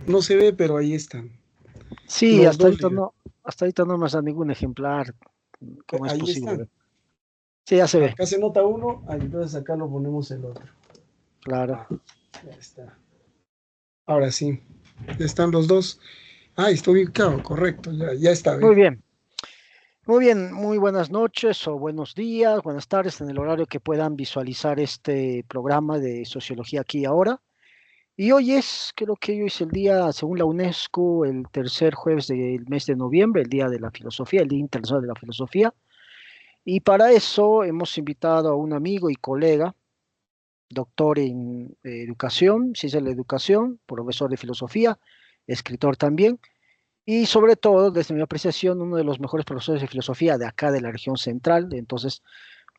No se ve, pero ahí están. Sí, Los dos libros. hasta ahorita no me da ningún ejemplar. ¿Cómo es Ahí posible? están. Sí, ya se ve, Acá se nota uno, entonces acá lo ponemos el otro. claro. Ah, ya está. Ahora sí, ya están los dos. Estoy ubicado, correcto, ya está, Muy ve. bien, muy bien, muy buenas noches o buenos días, buenas tardes en el horario que puedan visualizar este programa de Sociología aquí y ahora. Y hoy creo que hoy es el día, según la UNESCO, el tercer jueves del mes de noviembre, el Día de la Filosofía, el Día Internacional de la Filosofía. Y para eso hemos invitado a un amigo y colega, doctor en educación, ciencia de la educación, profesor de filosofía, escritor también, y sobre todo, desde mi apreciación, uno de los mejores profesores de filosofía de acá de la región central. Entonces,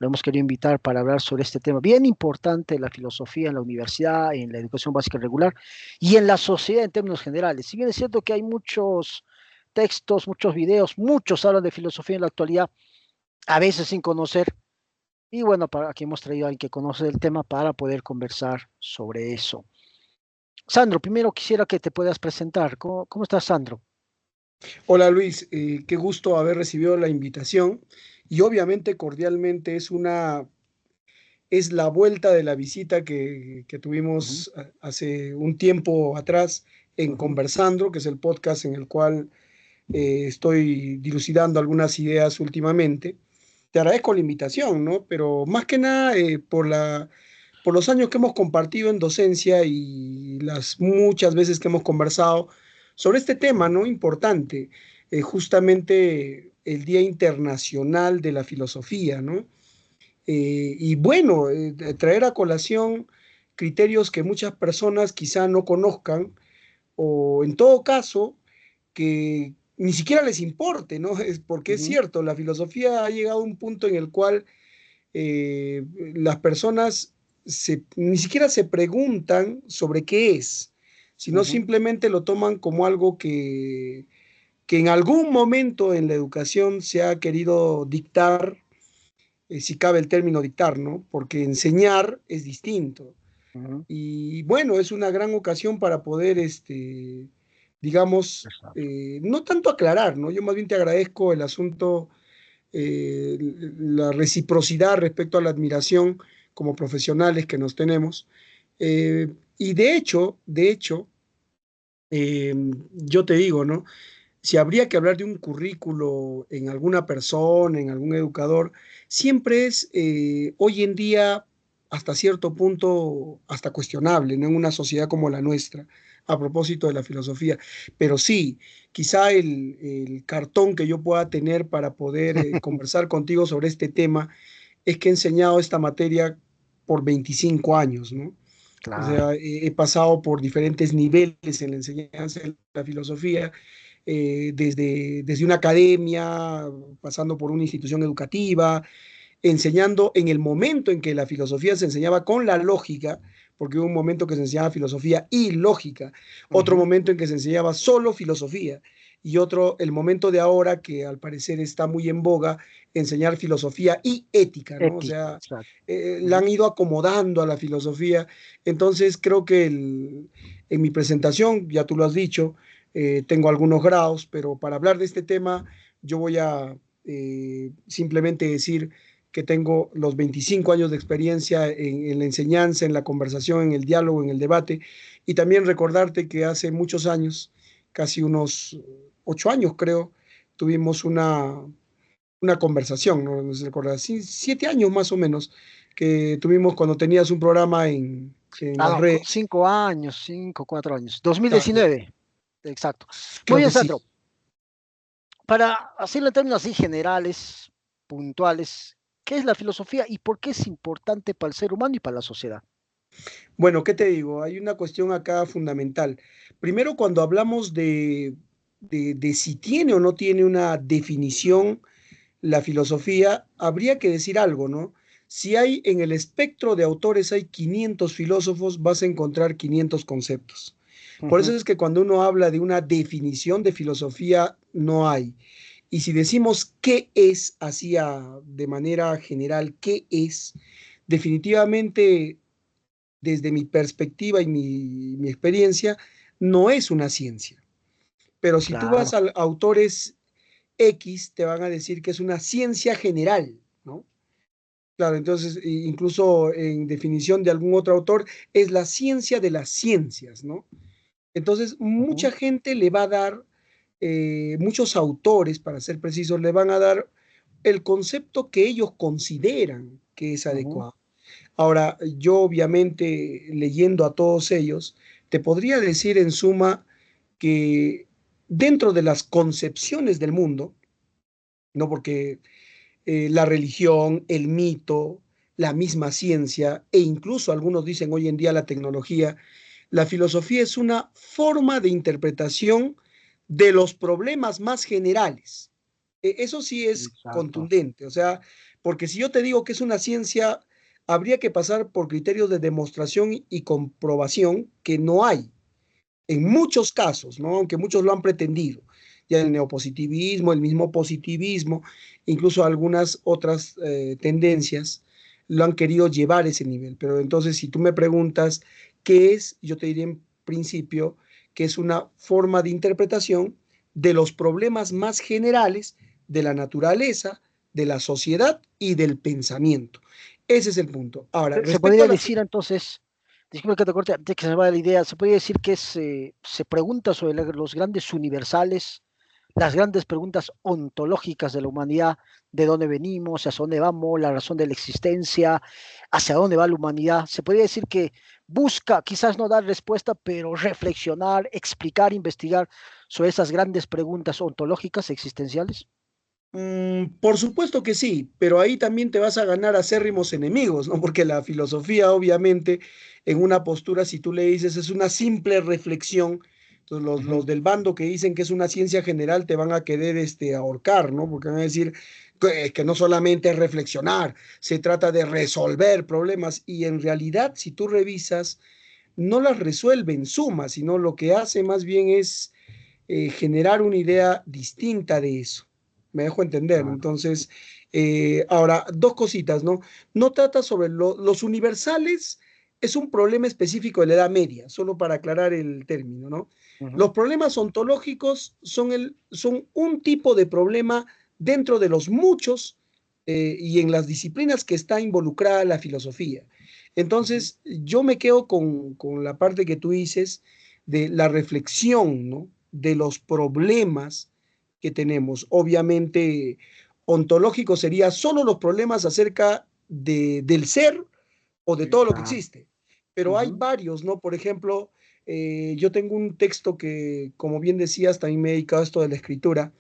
lo hemos querido invitar para hablar sobre este tema bien importante, la filosofía en la universidad, en la educación básica regular y en la sociedad en términos generales. Si bien es cierto que hay muchos textos, muchos videos, muchos hablan de filosofía en la actualidad, a veces sin conocer. Y bueno, para aquí hemos traído a alguien que conoce el tema para poder conversar sobre eso. Sandro, primero quisiera que te puedas presentar. ¿Cómo estás, Sandro? Hola Luis, qué gusto haber recibido la invitación y obviamente cordialmente es la vuelta de la visita que Ujú, tuvimos hace un tiempo atrás en ujú, Conversando, que es el podcast en el cual estoy dilucidando algunas ideas últimamente. Te agradezco la invitación, ¿no? Pero más que nada por los años que hemos compartido en docencia y las muchas veces que hemos conversado sobre este tema, ¿no? Importante, justamente el Día Internacional de la Filosofía, ¿no? Y bueno, traer a colación criterios que muchas personas quizá no conozcan o en todo caso que ni siquiera les importe, ¿no? Es porque es ujú, cierto, la filosofía ha llegado a un punto en el cual eh, las personas ni siquiera se preguntan sobre qué es, sino ujú. simplemente lo toman como algo que en algún momento en la educación se ha querido dictar, si cabe el término dictar, ¿no? Porque enseñar es distinto. Ujú, Y bueno, es una gran ocasión para poder, digamos, exacto. no tanto aclarar, ¿no? Yo más bien te agradezco el asunto, la reciprocidad respecto a la admiración como profesionales que nos tenemos. Y de hecho, yo te digo, ¿no? Si habría que hablar de un currículo en alguna persona, en algún educador, siempre es hoy en día hasta cierto punto hasta cuestionable, ¿no? En una sociedad como la nuestra, a propósito de la filosofía. Pero sí, quizá el cartón que yo pueda tener para poder conversar contigo sobre este tema es que he enseñado esta materia por 25 años, ¿no? O Claro. sea, he pasado por diferentes niveles en la enseñanza de la filosofía, desde una academia, pasando por una institución educativa, enseñando en el momento en que la filosofía se enseñaba con la lógica, porque hubo un momento que se enseñaba filosofía y lógica, otro Ujú. momento en que se enseñaba solo filosofía, y otro, el momento de ahora, que al parecer está muy en boga, enseñar filosofía y ética, ¿no? O Ética, sea, exacto. la Ujú. han ido acomodando a la filosofía. Entonces, creo que en mi presentación, ya tú lo has dicho, tengo algunos grados, pero para hablar de este tema, yo voy a simplemente decir que tengo los 25 años de experiencia en la enseñanza, en la conversación, en el diálogo, en el debate, y también recordarte que hace muchos años, casi unos 8 años creo, tuvimos una conversación, no sé si recuerdas, sí, 7 años más o menos, que tuvimos cuando tenías un programa en Ah, las no, redes. 5 años, 5, 4 años. Ah, 2019, exacto. Muy creo bien, que sí. Sandro. Para hacerlo en términos así generales, puntuales, ¿qué es la filosofía y por qué es importante para el ser humano y para la sociedad? Bueno, ¿qué te digo? Hay una cuestión acá fundamental. Primero, cuando hablamos de si tiene o no tiene una definición la filosofía, habría que decir algo, ¿no? Si hay en el espectro de autores hay 500 filósofos, vas a encontrar 500 conceptos. Por eso Ujú, es que cuando uno habla de una definición de filosofía, no hay. Y si decimos qué es, así de manera general, qué es, definitivamente desde mi perspectiva y mi experiencia, no es una ciencia. Pero si tú vas Claro. a autores X, te van a decir que es una ciencia general, ¿no? Claro, entonces, incluso en definición de algún otro autor, es la ciencia de las ciencias, ¿no? Entonces, Ujú. mucha gente le va a dar, muchos autores, para ser precisos, le van a dar el concepto que ellos consideran que es Ujú. adecuado. Ahora, yo obviamente, leyendo a todos ellos, te podría decir en suma que dentro de las concepciones del mundo, ¿no? Porque la religión, el mito, la misma ciencia e incluso algunos dicen hoy en día la tecnología, la filosofía es una forma de interpretación de los problemas más generales. Eso sí es Exacto. contundente, o sea, porque si yo te digo que es una ciencia, habría que pasar por criterios de demostración y comprobación que no hay en muchos casos, ¿no? Aunque muchos lo han pretendido, ya el neopositivismo, el mismo positivismo, incluso algunas otras tendencias lo han querido llevar a ese nivel. Pero entonces, si tú me preguntas qué es, yo te diría en principio que es una forma de interpretación de los problemas más generales de la naturaleza, de la sociedad y del pensamiento. Ese es el punto. Ahora, Se respecto a podría la... decir entonces, disculpe que te corte, antes que se me vaya la idea, se podría decir que se pregunta sobre los grandes universales, las grandes preguntas ontológicas de la humanidad, de dónde venimos, hacia dónde vamos, la razón de la existencia, hacia dónde va la humanidad. Se podría decir que busca, quizás no dar respuesta, pero reflexionar, explicar, investigar sobre esas grandes preguntas ontológicas existenciales. Por supuesto que sí, pero ahí también te vas a ganar acérrimos enemigos, ¿no? Porque la filosofía, obviamente, en una postura, si tú le dices es una simple reflexión, entonces los Ujú. del bando que dicen que es una ciencia general te van a querer ahorcar, ¿no? Porque van a decir que no solamente es reflexionar, se trata de resolver problemas y en realidad, si tú revisas, no las resuelve en suma, sino lo que hace más bien es generar una idea distinta de eso. Me dejo entender. Claro. Entonces, ahora, dos cositas, ¿no? No trata sobre los universales, es un problema específico de la Edad Media, solo para aclarar el término, ¿no? Ujú. Los problemas ontológicos son un tipo de problema dentro de los muchos y en las disciplinas que está involucrada la filosofía. Ujú. Entonces, yo me quedo con la parte que tú dices de la reflexión, ¿no? De los problemas que tenemos. Obviamente, ontológico sería solo los problemas acerca del ser o de todo lo que Claro. existe. Pero hay Ujú. varios, ¿no? Por ejemplo, yo tengo un texto que, como bien decías, también me he dedicado a esto de la escritura.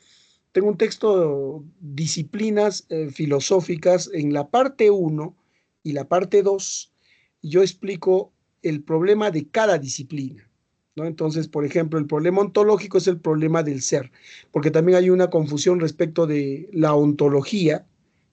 Tengo un texto, disciplinas filosóficas, en la parte uno y la parte 2 yo explico el problema de cada disciplina, ¿no? Entonces, Ujú. por ejemplo, el problema ontológico es el problema del ser, porque también hay una confusión respecto de la ontología,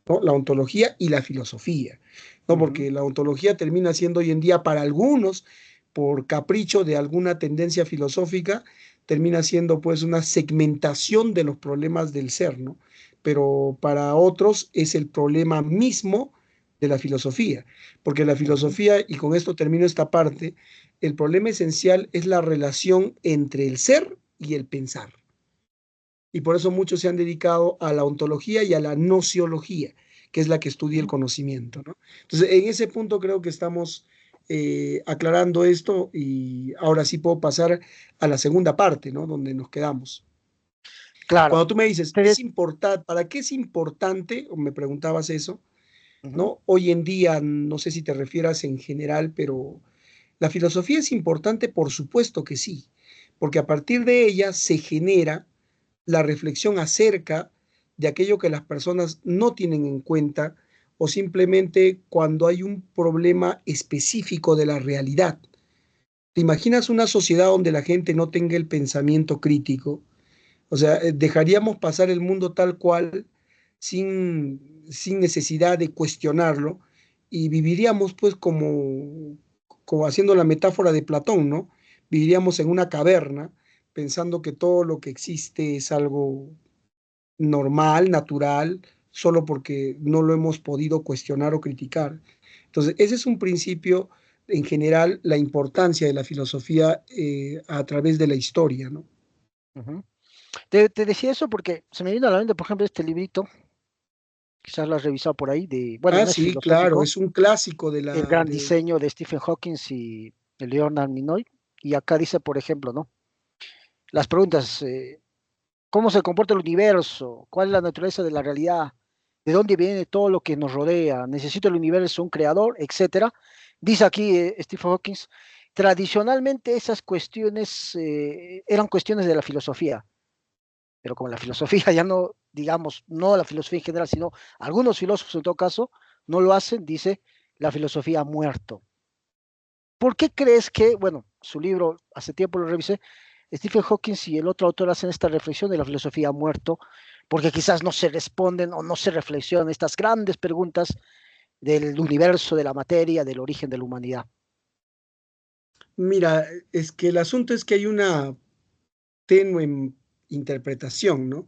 ¿no? La ontología y la filosofía, ¿no? Ujú. Porque la ontología termina siendo hoy en día para algunos, por capricho de alguna tendencia filosófica, termina siendo pues una segmentación de los problemas del ser, ¿no? Pero para otros es el problema mismo de la filosofía, porque la Ujú. filosofía, y con esto termino esta parte, el problema esencial es la relación entre el ser y el pensar. Y por eso muchos se han dedicado a la ontología y a la nociología, que es la que estudia el Ujú. conocimiento, ¿no? Entonces, en ese punto creo que estamos aclarando esto y ahora sí puedo pasar a la segunda parte, ¿no? Donde nos quedamos. Claro. Cuando tú me dices, Te- es importante, ¿para qué es importante? O me preguntabas eso, Ujú. ¿no? Hoy en día, no sé si te refieras en general, pero la filosofía es importante, por supuesto que sí, porque a partir de ella se genera la reflexión acerca de aquello que las personas no tienen en cuenta o simplemente cuando hay un problema específico de la realidad. ¿Te imaginas una sociedad donde la gente no tenga el pensamiento crítico? O sea, dejaríamos pasar el mundo tal cual, sin necesidad de cuestionarlo, y viviríamos pues como haciendo la metáfora de Platón, ¿no? Viviríamos en una caverna pensando que todo lo que existe es algo normal, natural, solo porque no lo hemos podido cuestionar o criticar. Entonces, ese es un principio en general la importancia de la filosofía a través de la historia, ¿no? Ujú. Te decía eso porque se me vino a la mente, por ejemplo, este librito, quizás lo has revisado por ahí, bueno, Ah, no es sí, claro, filosófico, es un clásico de El la... gran diseño de Stephen Hawking y de Leonard Nimoy. Y acá dice, por ejemplo, ¿no? Las preguntas, ¿cómo se comporta el universo? ¿Cuál es la naturaleza de la realidad? ¿De dónde viene todo lo que nos rodea? ¿Necesita el universo un creador? Etcétera. Dice aquí Stephen Hawking, tradicionalmente esas cuestiones eran cuestiones de la filosofía, pero como la filosofía ya no, digamos, no la filosofía en general, sino algunos filósofos en todo caso, no lo hacen, dice, la filosofía ha muerto. ¿Por qué crees que, bueno, su libro, hace tiempo lo revisé, Stephen Hawking y el otro autor hacen esta reflexión de la filosofía ha muerto, porque quizás no se responden o no se reflexionan estas grandes preguntas del universo, de la materia, del origen de la humanidad? Mira, es que el asunto es que hay una tenue interpretación, ¿no?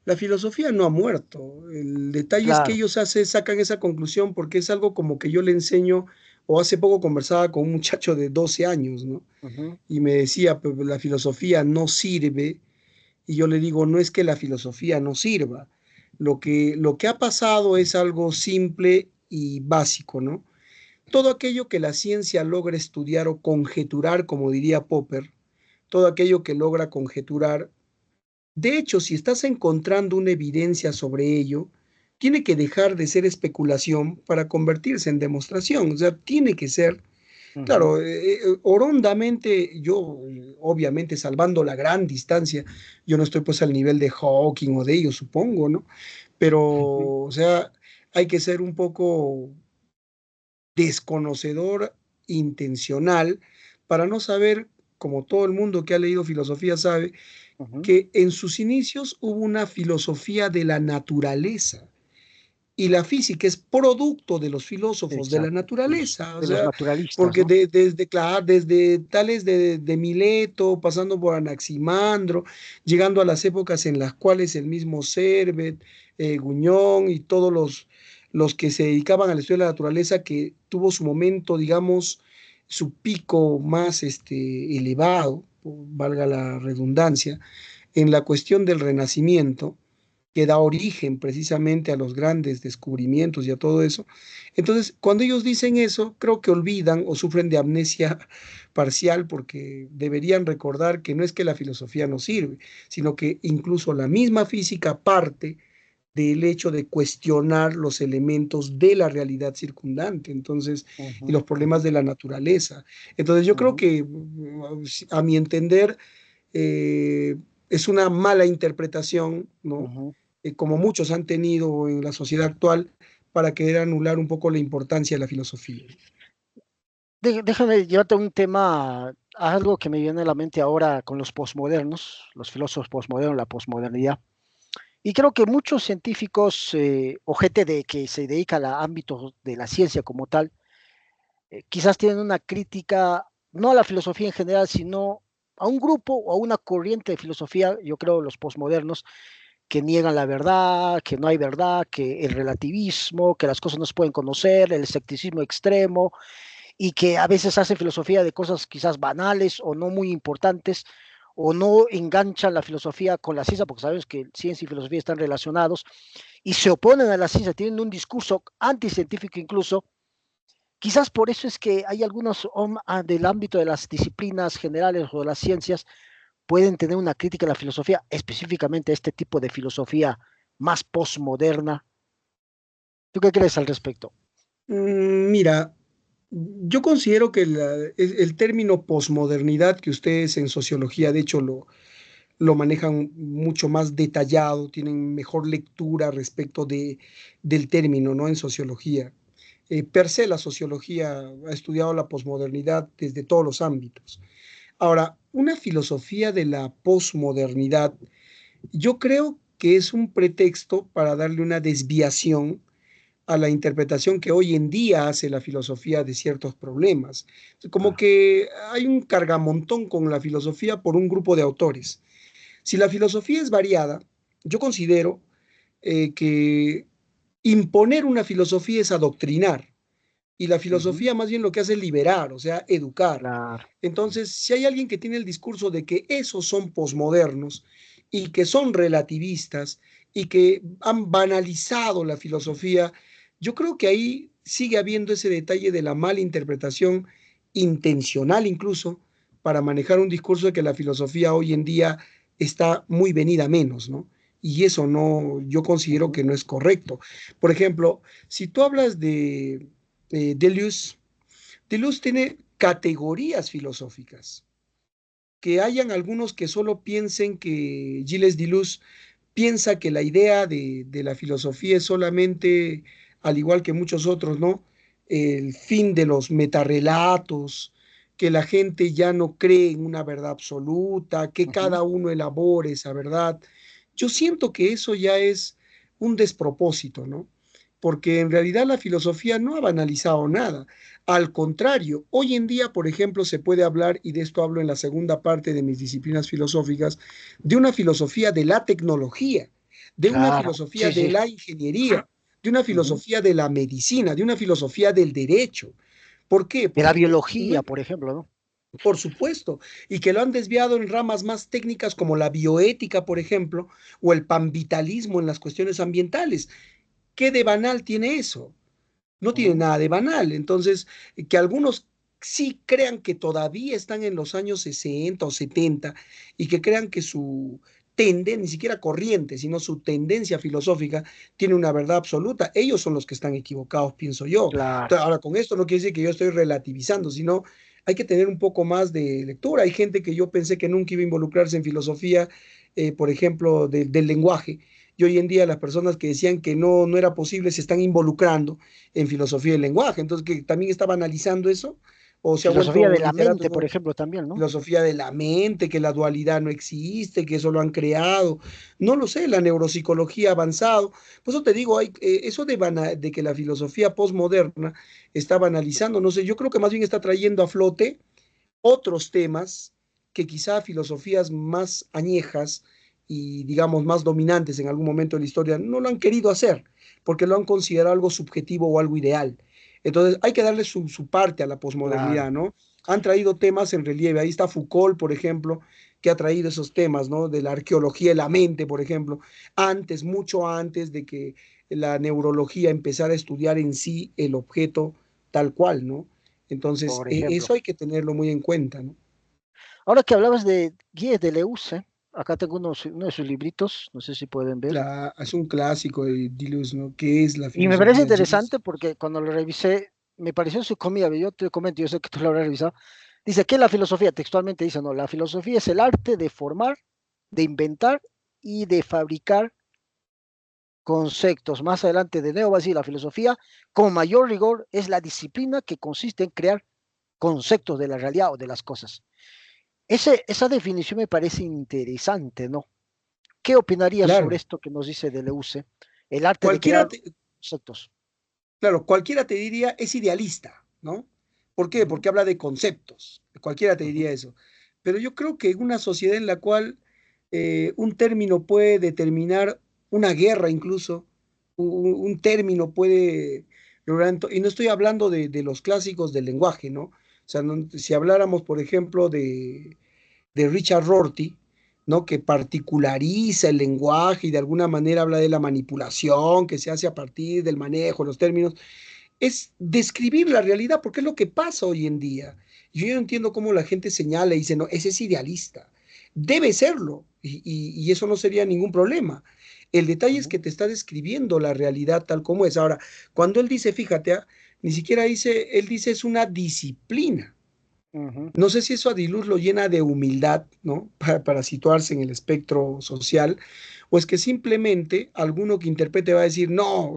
La filosofía no ha muerto. El detalle es que Claro. ellos sacan esa conclusión porque es algo como que yo le enseño, o hace poco conversaba con un muchacho de 12 años, ¿no? Ujú, Y me decía, "Pero la filosofía no sirve", y yo le digo, no es que la filosofía no sirva. Lo que ha pasado es algo simple y básico, ¿no? Todo aquello que la ciencia logra estudiar o conjeturar, como diría Popper, todo aquello que logra conjeturar, de hecho, si estás encontrando una evidencia sobre ello, tiene que dejar de ser especulación para convertirse en demostración. O sea, tiene que ser, ujú, claro, horondamente, yo, obviamente, salvando la gran distancia, yo no estoy pues al nivel de Hawking o de ellos, supongo, ¿no? Pero, ujú, o sea, hay que ser un poco desconocedor intencional para no saber, como todo el mundo que ha leído filosofía sabe, ujú. que en sus inicios hubo una filosofía de la naturaleza y la física es producto de los filósofos de la Exacto. naturaleza, o De los sea, naturalistas, porque ¿no? desde, claro, desde tales de Mileto, pasando por Anaximandro, llegando a las épocas en las cuales el mismo Servet, Guñón y todos los que se dedicaban al estudio de la naturaleza, que tuvo su momento, digamos, su pico más elevado, valga la redundancia, en la cuestión del Renacimiento, que da origen precisamente a los grandes descubrimientos y a todo eso. Entonces, cuando ellos dicen eso, creo que olvidan o sufren de amnesia parcial porque deberían recordar que no es que la filosofía no sirve, sino que incluso la misma física parte del hecho de cuestionar los elementos de la realidad circundante, entonces, y Ujú, los problemas ujú, de la naturaleza. Entonces, yo creo ujú, que, a mi entender, eh, es una mala interpretación, ¿no? ujú. Como muchos han tenido en la sociedad actual, para querer anular un poco la importancia de la filosofía. Déjame llevarte a un tema, a algo que me viene a la mente ahora con los posmodernos, los filósofos posmodernos, la posmodernidad. Y creo que muchos científicos o gente que se dedica al ámbito de la ciencia como tal, quizás tienen una crítica, no a la filosofía en general, sino a un grupo o a una corriente de filosofía, yo creo los posmodernos, que niegan la verdad, que no hay verdad, que el relativismo, que las cosas no se pueden conocer, el escepticismo extremo, y que a veces hacen filosofía de cosas quizás banales o no muy importantes, o no enganchan la filosofía con la ciencia, porque sabemos que ciencia y filosofía están relacionados, y se oponen a la ciencia, tienen un discurso anticientífico incluso. Quizás por eso es que hay algunos del ámbito de las disciplinas generales o de las ciencias pueden tener una crítica a la filosofía, específicamente a este tipo de filosofía más postmoderna. ¿Tú qué crees al respecto? Mira, yo considero que el término posmodernidad que ustedes en sociología, de hecho, lo manejan mucho más detallado, tienen mejor lectura respecto del término, ¿no? En sociología. Per se, la sociología ha estudiado la posmodernidad desde todos los ámbitos. Ahora, una filosofía de la posmodernidad, yo creo que es un pretexto para darle una desviación a la interpretación que hoy en día hace la filosofía de ciertos problemas. Como Ah, que hay un cargamontón con la filosofía por un grupo de autores. Si la filosofía es variada, yo considero que imponer una filosofía es adoctrinar y la Ujú, filosofía más bien lo que hace es liberar, o sea, educar. claro. Entonces, si hay alguien que tiene el discurso de que esos son posmodernos y que son relativistas y que han banalizado la filosofía, yo creo que ahí sigue habiendo ese detalle de la mala interpretación intencional incluso para manejar un discurso de que la filosofía hoy en día está muy venida a menos, ¿no? Y eso no, yo considero Ujú, que no es correcto. Por ejemplo, si tú hablas de Deleuze, Deleuze tiene categorías filosóficas. Que hayan algunos que solo piensen que Gilles Deleuze piensa que la idea de la filosofía es solamente, al igual que muchos otros, ¿no? El fin de los metarrelatos, que la gente ya no cree en una verdad absoluta, que ujú. cada uno elabore esa verdad. Yo siento que eso ya es un despropósito, ¿no? Porque en realidad la filosofía no ha banalizado nada. Al contrario, hoy en día, por ejemplo, se puede hablar, y de esto hablo en la segunda parte de mis disciplinas filosóficas, de una filosofía de la tecnología, de una Claro, filosofía sí, de sí. la ingeniería, de una Ujú. filosofía de la medicina, de una filosofía del derecho. ¿Por qué? De la Porque biología, por ejemplo, ¿no? por supuesto, y que lo han desviado en ramas más técnicas como la bioética, por ejemplo, o el panvitalismo en las cuestiones ambientales. ¿Qué de banal tiene eso? No tiene Ujú. nada de banal. Entonces, que algunos sí crean que todavía están en los años 60 o 70 y que crean que su tendencia, ni siquiera corriente, sino su tendencia filosófica tiene una verdad absoluta, ellos son los que están equivocados, pienso yo. Claro. Entonces, ahora, con esto no quiere decir que yo estoy relativizando, sino hay que tener un poco más de lectura. Hay gente que yo pensé que nunca iba a involucrarse en filosofía, por ejemplo, del lenguaje. Y hoy en día las personas que decían que no, no era posible se están involucrando en filosofía del lenguaje. Entonces, que también estaba analizando eso, o se ha Filosofía vuelto de la literatos, mente, por ¿no? ejemplo, también, ¿no? Filosofía de la mente, que la dualidad no existe, que eso lo han creado. No lo sé, la neuropsicología ha avanzado. Por eso te digo, hay, eso de que la filosofía postmoderna está banalizando, no sé, yo creo que más bien está trayendo a flote otros temas que quizá filosofías más añejas y digamos más dominantes en algún momento de la historia no lo han querido hacer porque lo han considerado algo subjetivo o algo ideal. Entonces hay que darle su parte a la Claro. posmodernidad, ¿no? Han traído temas en relieve. Ahí está Foucault, por ejemplo, que ha traído esos temas, ¿no? De la arqueología de la mente, por ejemplo, antes, mucho antes de que la neurología empezara a estudiar en sí el objeto tal cual, ¿no? Entonces, Por ejemplo. eso hay que tenerlo muy en cuenta, ¿no? Ahora que hablabas de Guy Deleuze, acá tengo uno de sus libritos, no sé si pueden ver. Es un clásico de Deleuze, ¿no? ¿Qué es la Y me parece filosofía? interesante porque cuando lo revisé, me pareció su comida, yo te comento, yo sé que tú lo habrás revisado. Dice que la filosofía, textualmente dice, no, la filosofía es el arte de formar, de inventar y de fabricar conceptos. Más adelante de nuevo va a decir, la filosofía, con mayor rigor, es la disciplina que consiste en crear conceptos de la realidad o de las cosas. Esa definición me parece interesante, ¿no? ¿Qué opinarías sobre Claro, esto que nos dice Deleuze? El arte de cualquiera crear te, conceptos. claro, cualquiera te diría es idealista, ¿no? ¿Por qué? Ujú, Porque habla de conceptos. Cualquiera te ujú. diría eso. Pero yo creo que en una sociedad en la cual un término puede determinar una guerra incluso, un término puede lograr, y no estoy hablando de los clásicos del lenguaje, ¿no? O sea, si habláramos, por ejemplo, de Richard Rorty, ¿no? Que particulariza el lenguaje y de alguna manera habla de la manipulación que se hace a partir del manejo de los términos, es describir la realidad, porque es lo que pasa hoy en día. Yo no entiendo cómo la gente señala y dice, no, ese es idealista. Debe serlo, y eso no sería ningún problema. El detalle es Ujú, que te está describiendo la realidad tal como es. Ahora, cuando él dice, fíjate, ni siquiera dice, él dice es una disciplina. ujú. No sé si eso a Diluz lo llena de humildad, ¿no? Para situarse en el espectro social, o es que simplemente alguno que interprete va a decir, no,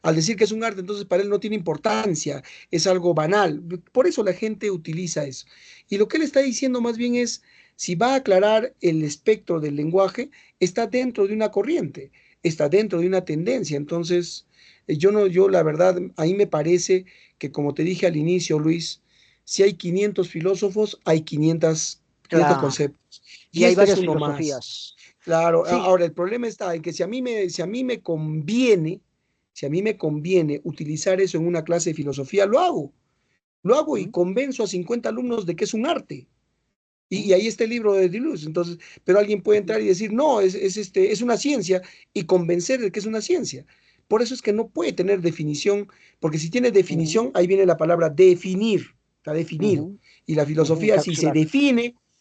al decir que es un arte, entonces para él no tiene importancia, es algo banal. Por eso la gente utiliza eso. Y lo que él está diciendo más bien es, si va a aclarar el espectro del lenguaje, está dentro de una corriente, está dentro de una tendencia. Entonces, yo no, yo la verdad, ahí me parece que como te dije al inicio, Luis, si hay 500 filósofos, hay 500 Claro. conceptos. Y Y hay este es varias uno más. filosofías. Claro, Sí, ahora el problema está en que si a mí me conviene, Si a mí me conviene utilizar eso en una clase de filosofía, lo hago. Lo hago y convenzo a 50 alumnos de que es un arte. Y ahí está el libro de Deleuze. Entonces, pero alguien puede entrar y decir, no, es una ciencia y convencer de que es una ciencia. Por eso es que no puede tener definición, porque si tiene definición, ahí viene la palabra definir, está definido. Y la filosofía, Encapsular.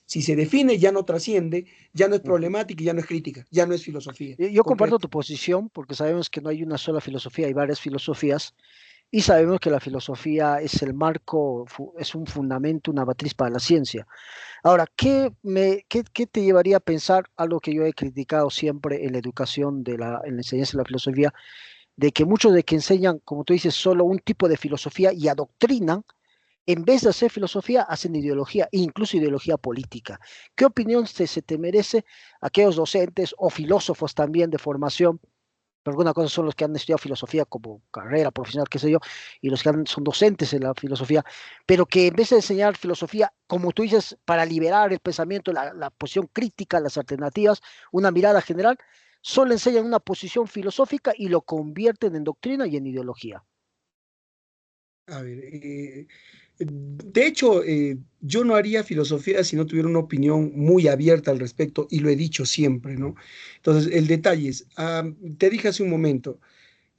si se define, ya no trasciende, ya no es problemática y ya no es crítica, ya no es filosofía Yo comparto completa. tu posición porque sabemos que no hay una sola filosofía, hay varias filosofías y sabemos que la filosofía es el marco, es un fundamento, una matriz para la ciencia. Ahora, ¿qué te llevaría a pensar algo que yo he criticado siempre en la educación, en la enseñanza de la filosofía, de que muchos de que enseñan, como tú dices, solo un tipo de filosofía y adoctrinan, en vez de hacer filosofía, hacen ideología, incluso ideología política? ¿Qué opinión se te merece aquellos docentes o filósofos también de formación? Pero alguna cosa son los que han estudiado filosofía como carrera profesional, qué sé yo, y los que son docentes en la filosofía, pero que en vez de enseñar filosofía, como tú dices, para liberar el pensamiento, la posición crítica, las alternativas, una mirada general, solo enseñan una posición filosófica y lo convierten en doctrina y en ideología. A ver, de hecho, yo no haría filosofía si no tuviera una opinión muy abierta al respecto, y lo he dicho siempre, ¿no? Entonces, el detalle es, te dije hace un momento,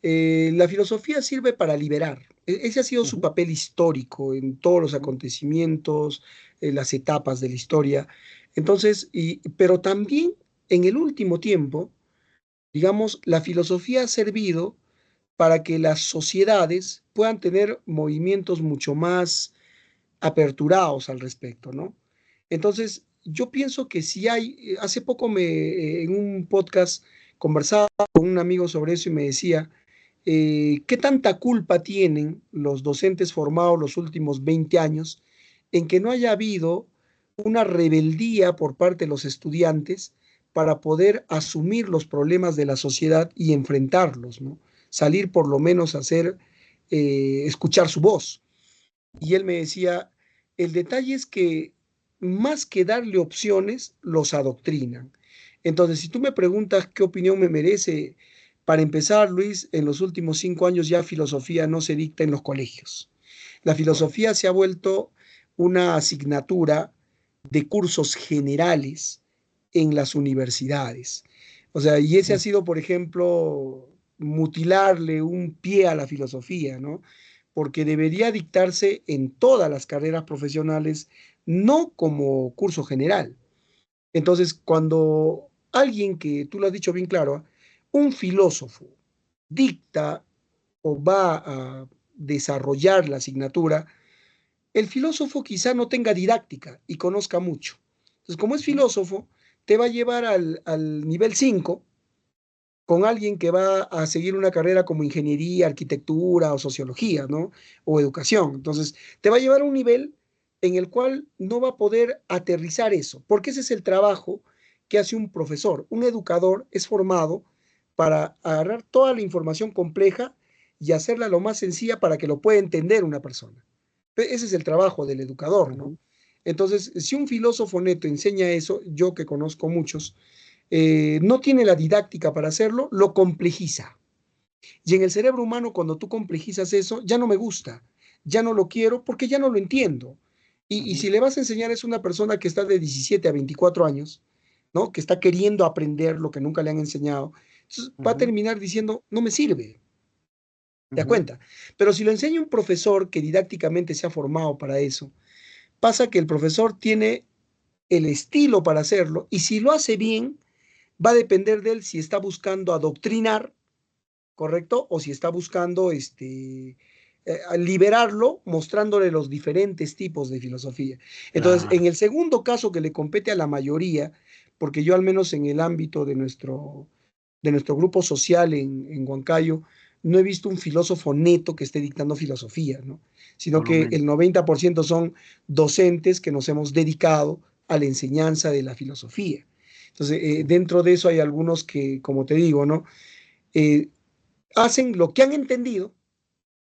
la filosofía sirve para liberar. Ese ha sido su Ujú, papel histórico en todos los ujú, acontecimientos, en las etapas de la historia. Entonces, pero también en el último tiempo, digamos, la filosofía ha servido para que las sociedades puedan tener movimientos mucho más aperturados al respecto, ¿no? Entonces, yo pienso que si hay, hace poco en un podcast conversaba con un amigo sobre eso y me decía, ¿qué tanta culpa tienen los docentes formados los últimos 20 años en que no haya habido una rebeldía por parte de los estudiantes para poder asumir los problemas de la sociedad y enfrentarlos, ¿no? Salir por lo menos a hacer, escuchar su voz. Y él me decía, el detalle es que más que darle opciones, los adoctrinan. Entonces, si tú me preguntas qué opinión me merece, para empezar, Luis, en los últimos 5 años ya filosofía no se dicta en los colegios. La correcto. filosofía se ha vuelto una asignatura de cursos generales en las universidades. O sea, y ese ha Ujú, sido, por ejemplo, mutilarle un pie a la filosofía, ¿no? Porque debería dictarse en todas las carreras profesionales, no como curso general. Entonces, cuando alguien que, tú lo has dicho bien claro, un filósofo dicta o va a desarrollar la asignatura, el filósofo quizá no tenga didáctica y conozca mucho. Entonces, como es ujú, filósofo, te va a llevar al nivel 5 con alguien que va a seguir una carrera como ingeniería, arquitectura o sociología, ¿no? O educación. Entonces, te va a llevar a un nivel en el cual no va a poder aterrizar eso, porque ese es el trabajo que hace un profesor. Un educador es formado para agarrar toda la información compleja y hacerla lo más sencilla para que lo pueda entender una persona. Ese es el trabajo del educador, ¿no? ujú, Entonces, si un filósofo neto enseña eso, yo que conozco muchos, no tiene la didáctica para hacerlo, lo complejiza. Y en el cerebro humano, cuando tú complejizas eso, ya no me gusta, ya no lo quiero porque ya no lo entiendo. Y ujú, si le vas a enseñar es una persona que está de 17 a 24 años, ¿no? Que está queriendo aprender lo que nunca le han enseñado, entonces va a ujú, terminar diciendo, no me sirve, ¿te das ujú, cuenta? Pero si lo enseña un profesor que didácticamente se ha formado para eso, pasa que el profesor tiene el estilo para hacerlo y si lo hace bien, va a depender de él si está buscando adoctrinar, ¿correcto? O si está buscando liberarlo, mostrándole los diferentes tipos de filosofía. Entonces, claro. en el segundo caso que le compete a la mayoría, porque yo al menos en el ámbito de nuestro grupo social en Huancayo, no he visto un filósofo neto que esté dictando filosofía, ¿no? Sino Por lo que menos. el 90% son docentes que nos hemos dedicado a la enseñanza de la filosofía. Entonces, dentro de eso hay algunos que, como te digo, ¿no? Eh, hacen lo que han entendido,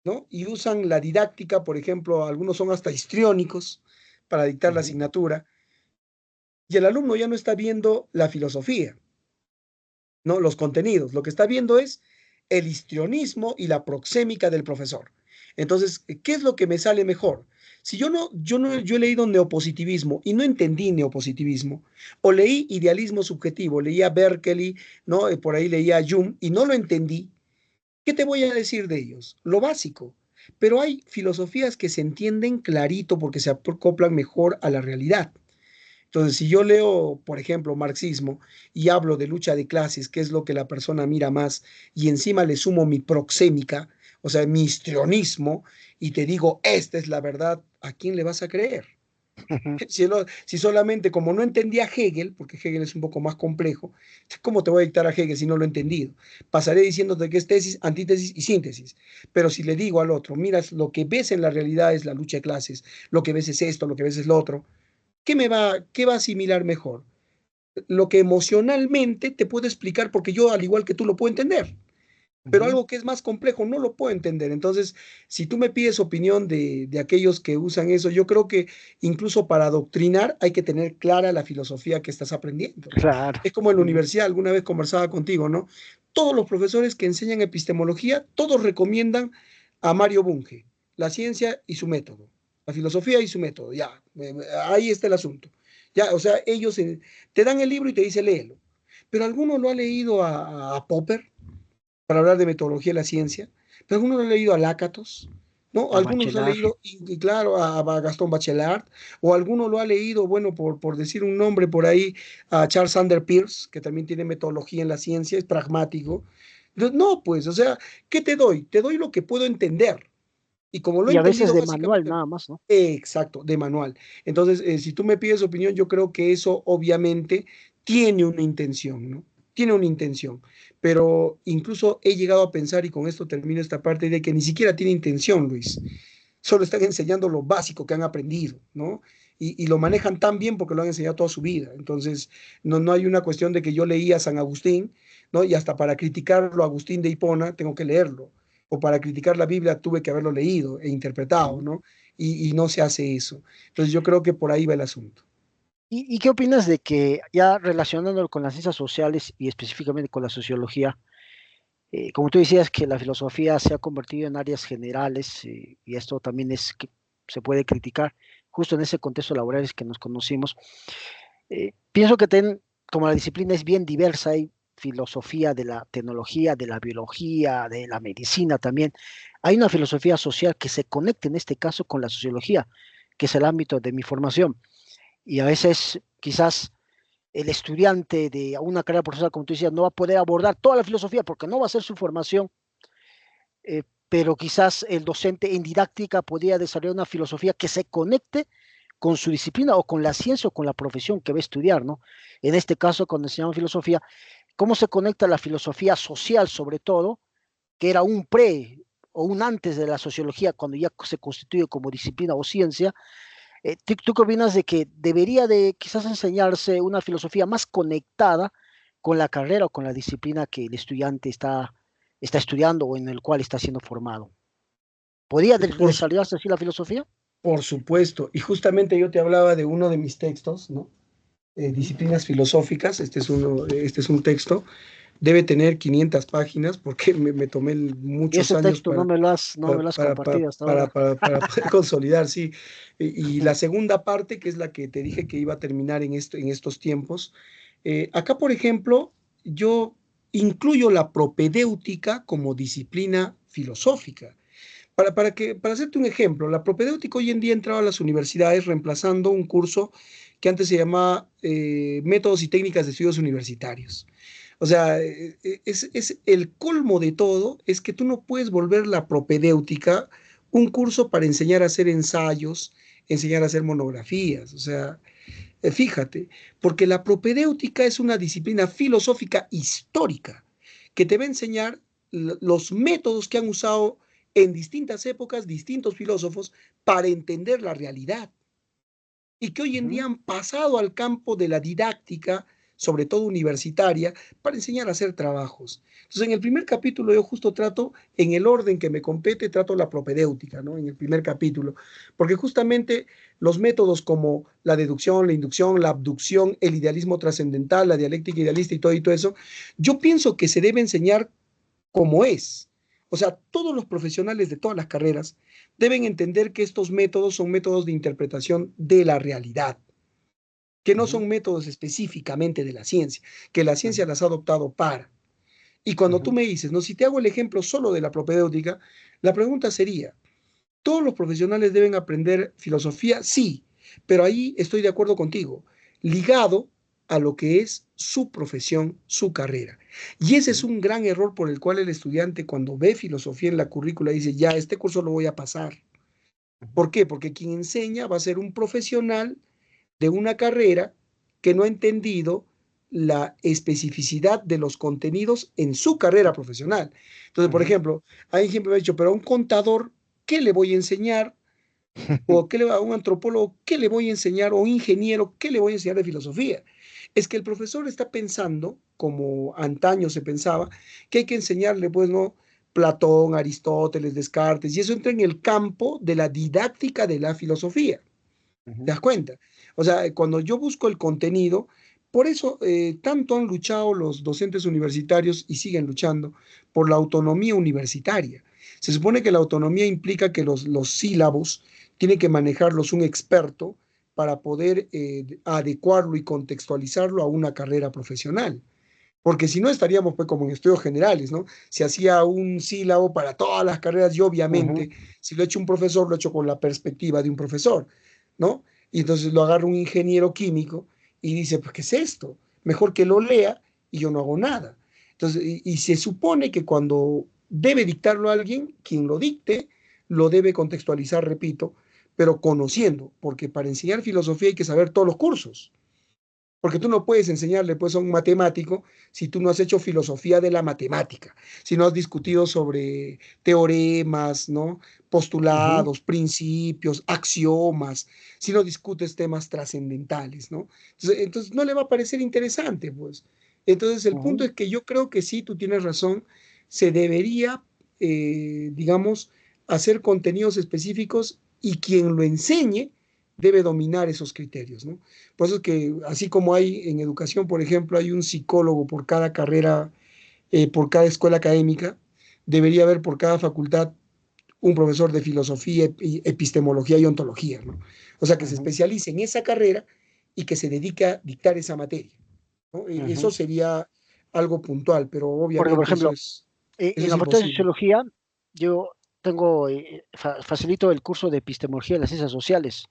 ¿no? Y usan la didáctica, por ejemplo, algunos son hasta histriónicos para dictar la Ujú, asignatura, y el alumno ya no está viendo la filosofía, ¿no? Los contenidos, lo que está viendo es el histrionismo y la proxémica del profesor. Entonces, ¿qué es lo que me sale mejor? Si yo he leído neopositivismo y no entendí neopositivismo, o leí idealismo subjetivo, leía Berkeley, ¿no? Por ahí leía Jung y no lo entendí, ¿qué te voy a decir de ellos? Lo básico. Pero hay filosofías que se entienden clarito porque se acoplan mejor a la realidad. Entonces, si yo leo, por ejemplo, marxismo y hablo de lucha de clases, que es lo que la persona mira más, y encima le sumo mi proxémica, o sea, mi histrionismo, y te digo, esta es la verdad, ¿a quién le vas a creer? Si solamente, como no entendía Hegel, porque Hegel es un poco más complejo, ¿cómo te voy a dictar a Hegel si no lo he entendido? Pasaré diciéndote que es tesis, antítesis y síntesis. Pero si le digo al otro, mira, lo que ves en la realidad es la lucha de clases, lo que ves es esto, lo que ves es lo otro, qué va a asimilar mejor? Lo que emocionalmente te puedo explicar, porque yo, al igual que tú, lo puedo entender, pero Ujú. algo que es más complejo no lo puedo entender. Entonces, si tú me pides opinión de aquellos que usan eso, yo creo que incluso para adoctrinar hay que tener clara la filosofía que estás aprendiendo. Claro. Es como en la Ujú. universidad, alguna vez conversaba contigo, ¿no? Todos los profesores que enseñan epistemología, todos recomiendan a Mario Bunge, la ciencia y su método, la filosofía y su método, ya, ahí está el asunto. Ya, o sea, ellos te dan el libro y te dicen léelo. Pero alguno lo ha leído a Popper, para hablar de metodología de la ciencia, pero algunos lo han leído a Lácatos, ¿no? A Algunos han Bachelard. leído, y claro, a Gastón Bachelard, o alguno lo ha leído, bueno, por decir un nombre por ahí, a Charles Sanders Peirce, que también tiene metodología en la ciencia, es pragmático. No, pues, o sea, ¿qué te doy? Te doy lo que puedo entender. Y como lo he Y a veces entendido de manual básicamente, nada más, ¿no? exacto, de manual. Entonces, si tú me pides opinión, yo creo que eso obviamente tiene una intención, ¿no? Tiene una intención. Pero incluso he llegado a pensar, y con esto termino esta parte, de que ni siquiera tiene intención, Luis. Solo están enseñando lo básico que han aprendido, ¿no? Y lo manejan tan bien porque lo han enseñado toda su vida. Entonces, no hay una cuestión de que yo leía a San Agustín, ¿no? Y hasta para criticarlo, Agustín de Hipona, tengo que leerlo. O para criticar la Biblia tuve que haberlo leído e interpretado, Ujú. ¿no? Y no se hace eso. Entonces, yo creo que por ahí va el asunto. ¿Y qué opinas de que ya relacionándolo con las ciencias sociales y específicamente con la sociología, como tú decías que la filosofía se ha convertido en áreas generales y esto también es que se puede criticar justo en ese contexto laboral es que nos conocimos? Pienso que como la disciplina es bien diversa, hay filosofía de la tecnología, de la biología, de la medicina también. Hay una filosofía social que se conecta en este caso con la sociología, que es el ámbito de mi formación. Y a veces quizás el estudiante de una carrera profesional, como tú decías, no va a poder abordar toda la filosofía porque no va a ser su formación, pero quizás el docente en didáctica podría desarrollar una filosofía que se conecte con su disciplina o con la ciencia o con la profesión que va a estudiar, ¿no? En este caso, cuando enseñamos filosofía, ¿cómo se conecta la filosofía social, sobre todo, que era un pre o un antes de la sociología, cuando ya se constituye como disciplina o ciencia? ¿Tú qué opinas de que debería de quizás enseñarse una filosofía más conectada con la carrera o con la disciplina que el estudiante está estudiando o en el cual está siendo formado? ¿Podría Por, desarrollarse así la filosofía? por supuesto. Y justamente yo te hablaba de uno de mis textos, ¿no? Ujú. Disciplinas filosóficas. Este es un texto. Debe tener 500 páginas porque me tomé Y muchos ese años texto no me lo has para, compartido hasta ahora. para poder consolidar, sí. Y la segunda parte, que es la que te dije que iba a terminar en estos tiempos, acá, por ejemplo, yo incluyo la propedéutica como disciplina filosófica. Para hacerte un ejemplo, la propedéutica hoy en día ha entrado a las universidades reemplazando un curso que antes se llamaba Métodos y Técnicas de Estudios Universitarios. O sea, es el colmo de todo, es que tú no puedes volver la propedéutica un curso para enseñar a hacer ensayos, enseñar a hacer monografías. O sea, fíjate, porque la propedéutica es una disciplina filosófica histórica que te va a enseñar los métodos que han usado en distintas épocas distintos filósofos para entender la realidad y que hoy en Ujú. día han pasado al campo de la didáctica, sobre todo universitaria, para enseñar a hacer trabajos. Entonces, en el primer capítulo yo justo trato, en el orden que me compete, trato la propedéutica, ¿no? En el primer capítulo, porque justamente los métodos como la deducción, la inducción, la abducción, el idealismo trascendental, la dialéctica idealista y todo eso, yo pienso que se debe enseñar como es. O sea, todos los profesionales de todas las carreras deben entender que estos métodos son métodos de interpretación de la realidad, que no Ujú, son métodos específicamente de la ciencia, que la ciencia ujú, las ha adoptado para. Y cuando tú ujú, me dices, no, si te hago el ejemplo solo de la propedéutica, la pregunta sería, ¿todos los profesionales deben aprender filosofía? Sí, pero ahí estoy de acuerdo contigo, ligado a lo que es su profesión, su carrera. Y ese es ujú, un gran error por el cual el estudiante cuando ve filosofía en la currícula dice, ya, este curso lo voy a pasar. ujú, ¿Por qué? Porque quien enseña va a ser un profesional de una carrera que no ha entendido la especificidad de los contenidos en su carrera profesional. Entonces, por ujú. ejemplo, hay ejemplo me ha dicho, pero a un contador, ¿qué le voy a enseñar? O a un antropólogo, ¿qué le voy a enseñar? O un ingeniero, ¿qué le voy a enseñar de filosofía? Es que el profesor está pensando, como antaño se pensaba, que hay que enseñarle, pues, ¿no? Platón, Aristóteles, Descartes, y eso entra en el campo de la didáctica de la filosofía. ¿Te Ujú, das cuenta? O sea, cuando yo busco el contenido, por eso tanto han luchado los docentes universitarios y siguen luchando por la autonomía universitaria. Se supone que la autonomía implica que los sílabos tiene que manejarlos un experto para poder adecuarlo y contextualizarlo a una carrera profesional. Porque si no estaríamos pues como en estudios generales, ¿no? Se hacía un sílabo para todas las carreras y ujú, obviamente si lo ha hecho un profesor, lo ha hecho con la perspectiva de un profesor, ¿no? Y entonces lo agarra un ingeniero químico y dice, pues, ¿qué es esto? Mejor que lo lea y yo no hago nada. Entonces, y se supone que cuando debe dictarlo a alguien, quien lo dicte, lo debe contextualizar, repito, pero conociendo, porque para enseñar filosofía hay que saber todos los cursos. Porque tú no puedes enseñarle pues, a un matemático si tú no has hecho filosofía de la matemática, si no has discutido sobre teoremas, ¿no? ujú, Postulados, principios, axiomas, si no discutes temas trascendentales, ¿no? Entonces no le va a parecer interesante, pues. Entonces el punto ujú. es que yo creo que sí, tú tienes razón, se debería, digamos, hacer contenidos específicos y quien lo enseñe debe dominar esos criterios, ¿no? Por eso es que, así como hay en educación, por ejemplo, hay un psicólogo por cada carrera, por cada escuela académica, debería haber por cada facultad un profesor de filosofía, epistemología y ontología, ¿no? O sea, que se Ujú, especialice en esa carrera y que se dedique a dictar esa materia, ¿no? Eso ujú. sería algo puntual, pero Porque, por obviamente ejemplo, eso en es la Facultad de imposible. Sociología, yo tengo, facilito el curso de epistemología de las ciencias sociales.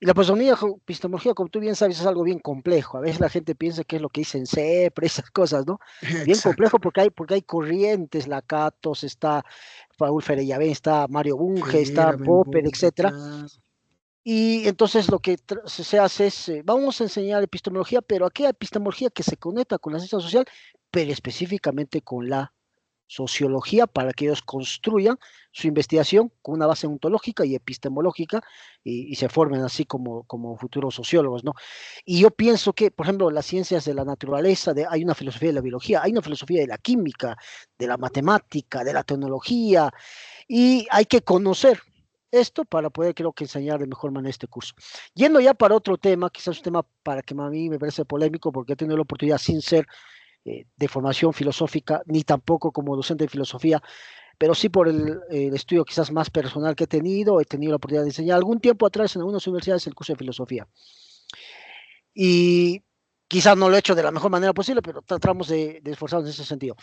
Y la epistemología, como tú bien sabes, es algo bien complejo. A veces la gente piensa que es lo que dice en CEPRE, esas cosas, ¿no? Bien Exacto. complejo porque hay corrientes, Lakatos, está Paul Fereyabén, está Mario Bunge, está Feyerabend, Popper, Bunge, etcétera. claro. Y entonces lo que se hace es, vamos a enseñar epistemología, pero aquella epistemología que se conecta con la ciencia social, pero específicamente con la sociología, para que ellos construyan su investigación con una base ontológica y epistemológica y se formen así como futuros sociólogos, ¿no? Y yo pienso que, por ejemplo, las ciencias de la naturaleza, hay una filosofía de la biología, hay una filosofía de la química, de la matemática, de la tecnología, y hay que conocer esto para poder, creo que, enseñar de mejor manera este curso. Yendo ya para otro tema, quizás un tema para que a mí me parece polémico, porque he tenido la oportunidad sin ser de formación filosófica, ni tampoco como docente de filosofía, pero sí por el estudio quizás más personal que he tenido la oportunidad de enseñar algún tiempo atrás en algunas universidades el curso de filosofía. Y quizás no lo he hecho de la mejor manera posible, pero tratamos de esforzarnos en ese sentido.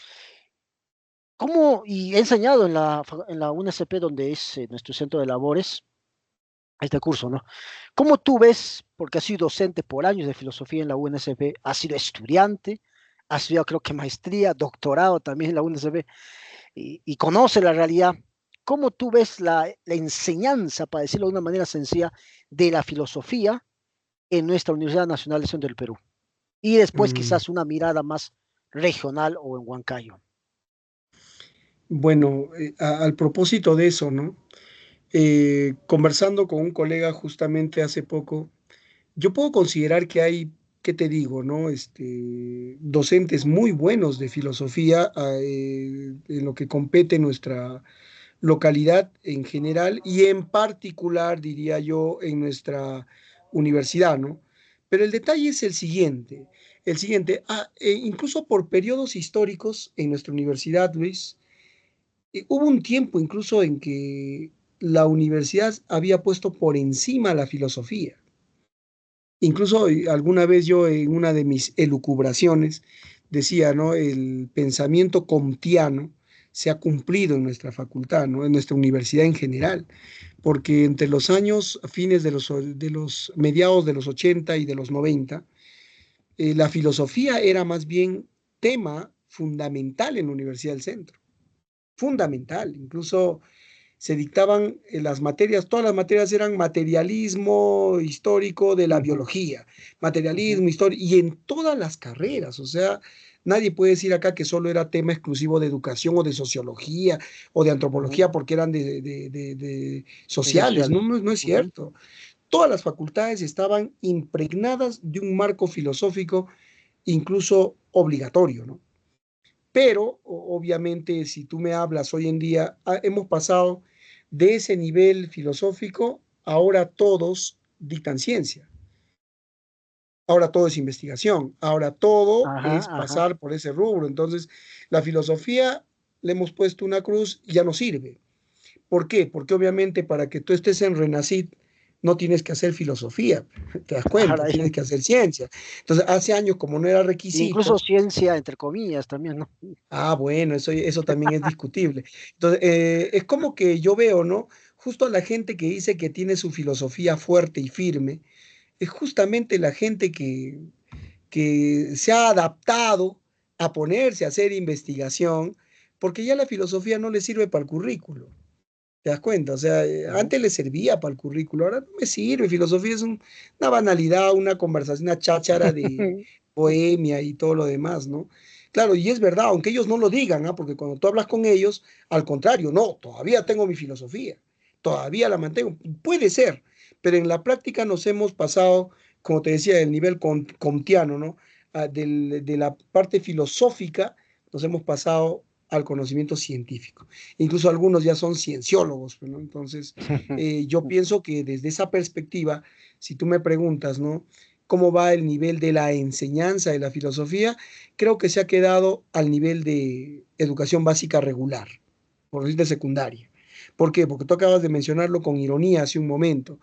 ¿Cómo? Y he enseñado en la UNSP, donde es nuestro centro de labores, este curso, ¿no? ¿Cómo tú ves, porque has sido docente por años de filosofía en la UNSP, has sido estudiante, has estudiado creo que maestría, doctorado también en la UNSP, y conoce la realidad? ¿Cómo tú ves la enseñanza, para decirlo de una manera sencilla, de la filosofía en nuestra Universidad Nacional del Centro del Perú? Y después Mm. quizás una mirada más regional o en Huancayo. Bueno, al propósito de eso, ¿no? Conversando con un colega justamente hace poco, yo puedo considerar que hay, ¿qué te digo, no? Docentes muy buenos de filosofía en lo que compete nuestra localidad en general y en particular, diría yo, en nuestra universidad, ¿no? Pero el detalle es el siguiente. el siguiente. Incluso por periodos históricos en nuestra universidad, Luis, hubo un tiempo incluso en que la universidad había puesto por encima la filosofía. Incluso alguna vez yo en una de mis elucubraciones decía, ¿no? El pensamiento comtiano se ha cumplido en nuestra facultad, ¿no? En nuestra universidad en general, porque entre los años fines de los mediados de los 80 y de los 90, la filosofía era más bien tema fundamental en la Universidad del Centro, fundamental. Incluso se dictaban las materias, todas las materias eran materialismo histórico de la Ujú, biología, ujú, materialismo histórico, y en todas las carreras, o sea, nadie puede decir acá que solo era tema exclusivo de educación o de sociología o de ujú. antropología porque eran de De sociales, sociales. no, no, no es Ujú. cierto. Todas las facultades estaban impregnadas de un marco filosófico, incluso obligatorio, ¿no? Pero obviamente si tú me hablas hoy en día, hemos pasado de ese nivel filosófico, ahora todos dictan ciencia, ahora todo es investigación, ahora todo Ajá, es ajá. pasar por ese rubro. Entonces, la filosofía le hemos puesto una cruz y ya no sirve. ¿Por qué? Porque obviamente para que tú estés en Renacid no tienes que hacer filosofía, te das cuenta, Ahora, tienes que hacer ciencia. Entonces, hace años como no era incluso requisito. ciencia, entre comillas, también, ¿no? Bueno, eso también es discutible. Entonces, es como que yo veo, ¿no? Justo a la gente que dice que tiene su filosofía fuerte y firme, es justamente la gente que se ha adaptado a ponerse a hacer investigación, porque ya la filosofía no le sirve para el currículo. ¿Te das cuenta? O sea, Ujú. antes le servía para el currículo, ahora no me sirve. Filosofía es una banalidad, una conversación, una cháchara de bohemia y todo lo demás, ¿no? Claro, y es verdad, aunque ellos no lo digan, ¿ah? Porque cuando tú hablas con ellos, al contrario, no, todavía tengo mi filosofía, todavía la mantengo. Puede ser, pero en la práctica nos hemos pasado, como te decía, del nivel comtiano, ¿no? De la parte filosófica, nos hemos pasado al conocimiento científico. Incluso algunos ya son cienciólogos, ¿no? Entonces, yo pienso que desde esa perspectiva, si tú me preguntas, ¿no? ¿Cómo va el nivel de la enseñanza de la filosofía? Creo que se ha quedado al nivel de educación básica regular, por decir de secundaria. ¿Por qué? Porque tú acabas de mencionarlo con ironía hace un momento.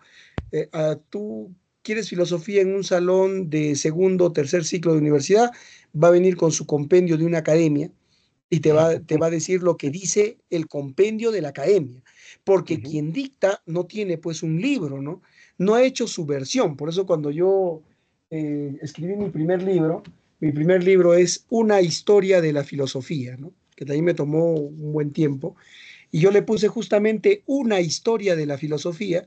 Tú quieres filosofía en un salón de segundo o tercer ciclo de universidad, va a venir con su compendio de una academia y te va a decir lo que dice el compendio de la academia, porque Ujú, quien dicta no tiene pues un libro, ¿no? No ha hecho su versión. Por eso cuando yo escribí mi primer libro es Una historia de la filosofía, ¿no? Que también me tomó un buen tiempo. Y yo le puse justamente una historia de la filosofía,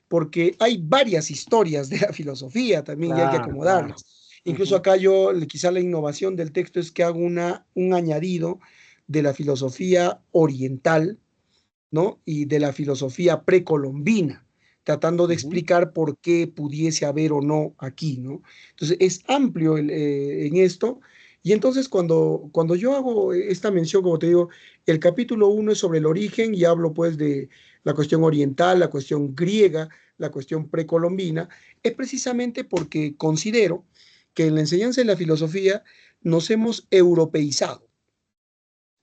porque hay varias historias de la filosofía también y hay que claro, claro. acomodarlas. Incluso Ujú, acá yo, quizá la innovación del texto es que hago un añadido de la filosofía oriental, ¿no? Y de la filosofía precolombina, tratando de ujú, explicar por qué pudiese haber o no aquí, ¿no? Entonces, es amplio en esto. Y entonces, cuando yo hago esta mención, como te digo, el capítulo 1 es sobre el origen y hablo pues de la cuestión oriental, la cuestión griega, la cuestión precolombina, es precisamente porque considero que en la enseñanza de la filosofía nos hemos europeizado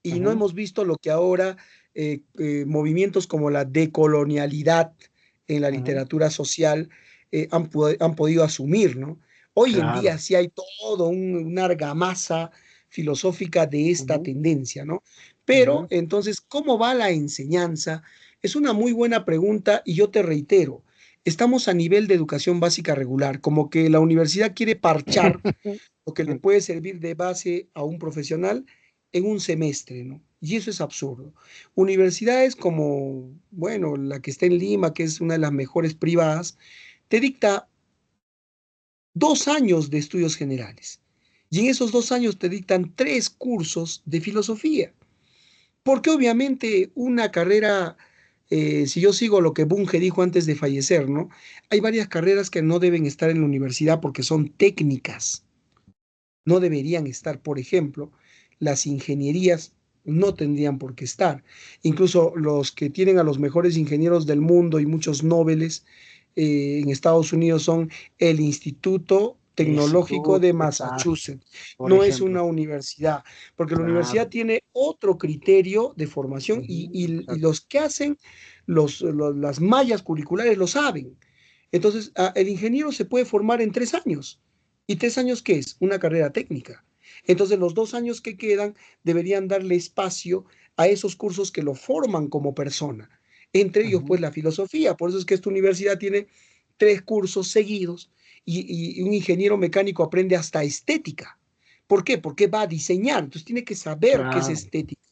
y no ujú, hemos visto lo que ahora movimientos como la decolonialidad en la ujú. literatura social han podido asumir, ¿no? Hoy en Claro. día sí hay todo una argamasa filosófica de esta Ujú, tendencia, ¿no? Pero ujú, entonces, ¿cómo va la enseñanza? Es una muy buena pregunta y yo te reitero, estamos a nivel de educación básica regular, como que la universidad quiere parchar lo que le puede servir de base a un profesional en un semestre, ¿no? Y eso es absurdo. Universidades como, bueno, la que está en Lima, que es una de las mejores privadas, te dicta 2 años de estudios generales. Y en esos 2 años te dictan 3 cursos de filosofía. Porque obviamente una carrera, si yo sigo lo que Bunge dijo antes de fallecer, ¿no? Hay varias carreras que no deben estar en la universidad porque son técnicas, no deberían estar. Por ejemplo, las ingenierías no tendrían por qué estar. Incluso los que tienen a los mejores ingenieros del mundo y muchos Nobeles en Estados Unidos son el Instituto Tecnológico de exacto, Massachusetts. por No es ejemplo. una universidad, porque la universidad Claro. tiene otro criterio de formación y Exacto. los que hacen las mallas curriculares lo saben. Entonces, el ingeniero se puede formar en 3 años. ¿Y 3 años qué es? Una carrera técnica. Entonces, los 2 años que quedan deberían darle espacio a esos cursos que lo forman como persona. Entre ellos, Ujú. pues, la filosofía. Por eso es que esta universidad tiene 3 cursos seguidos y un ingeniero mecánico aprende hasta estética. ¿Por qué? Porque va a diseñar. Entonces, tiene que saber qué es Claro. estética,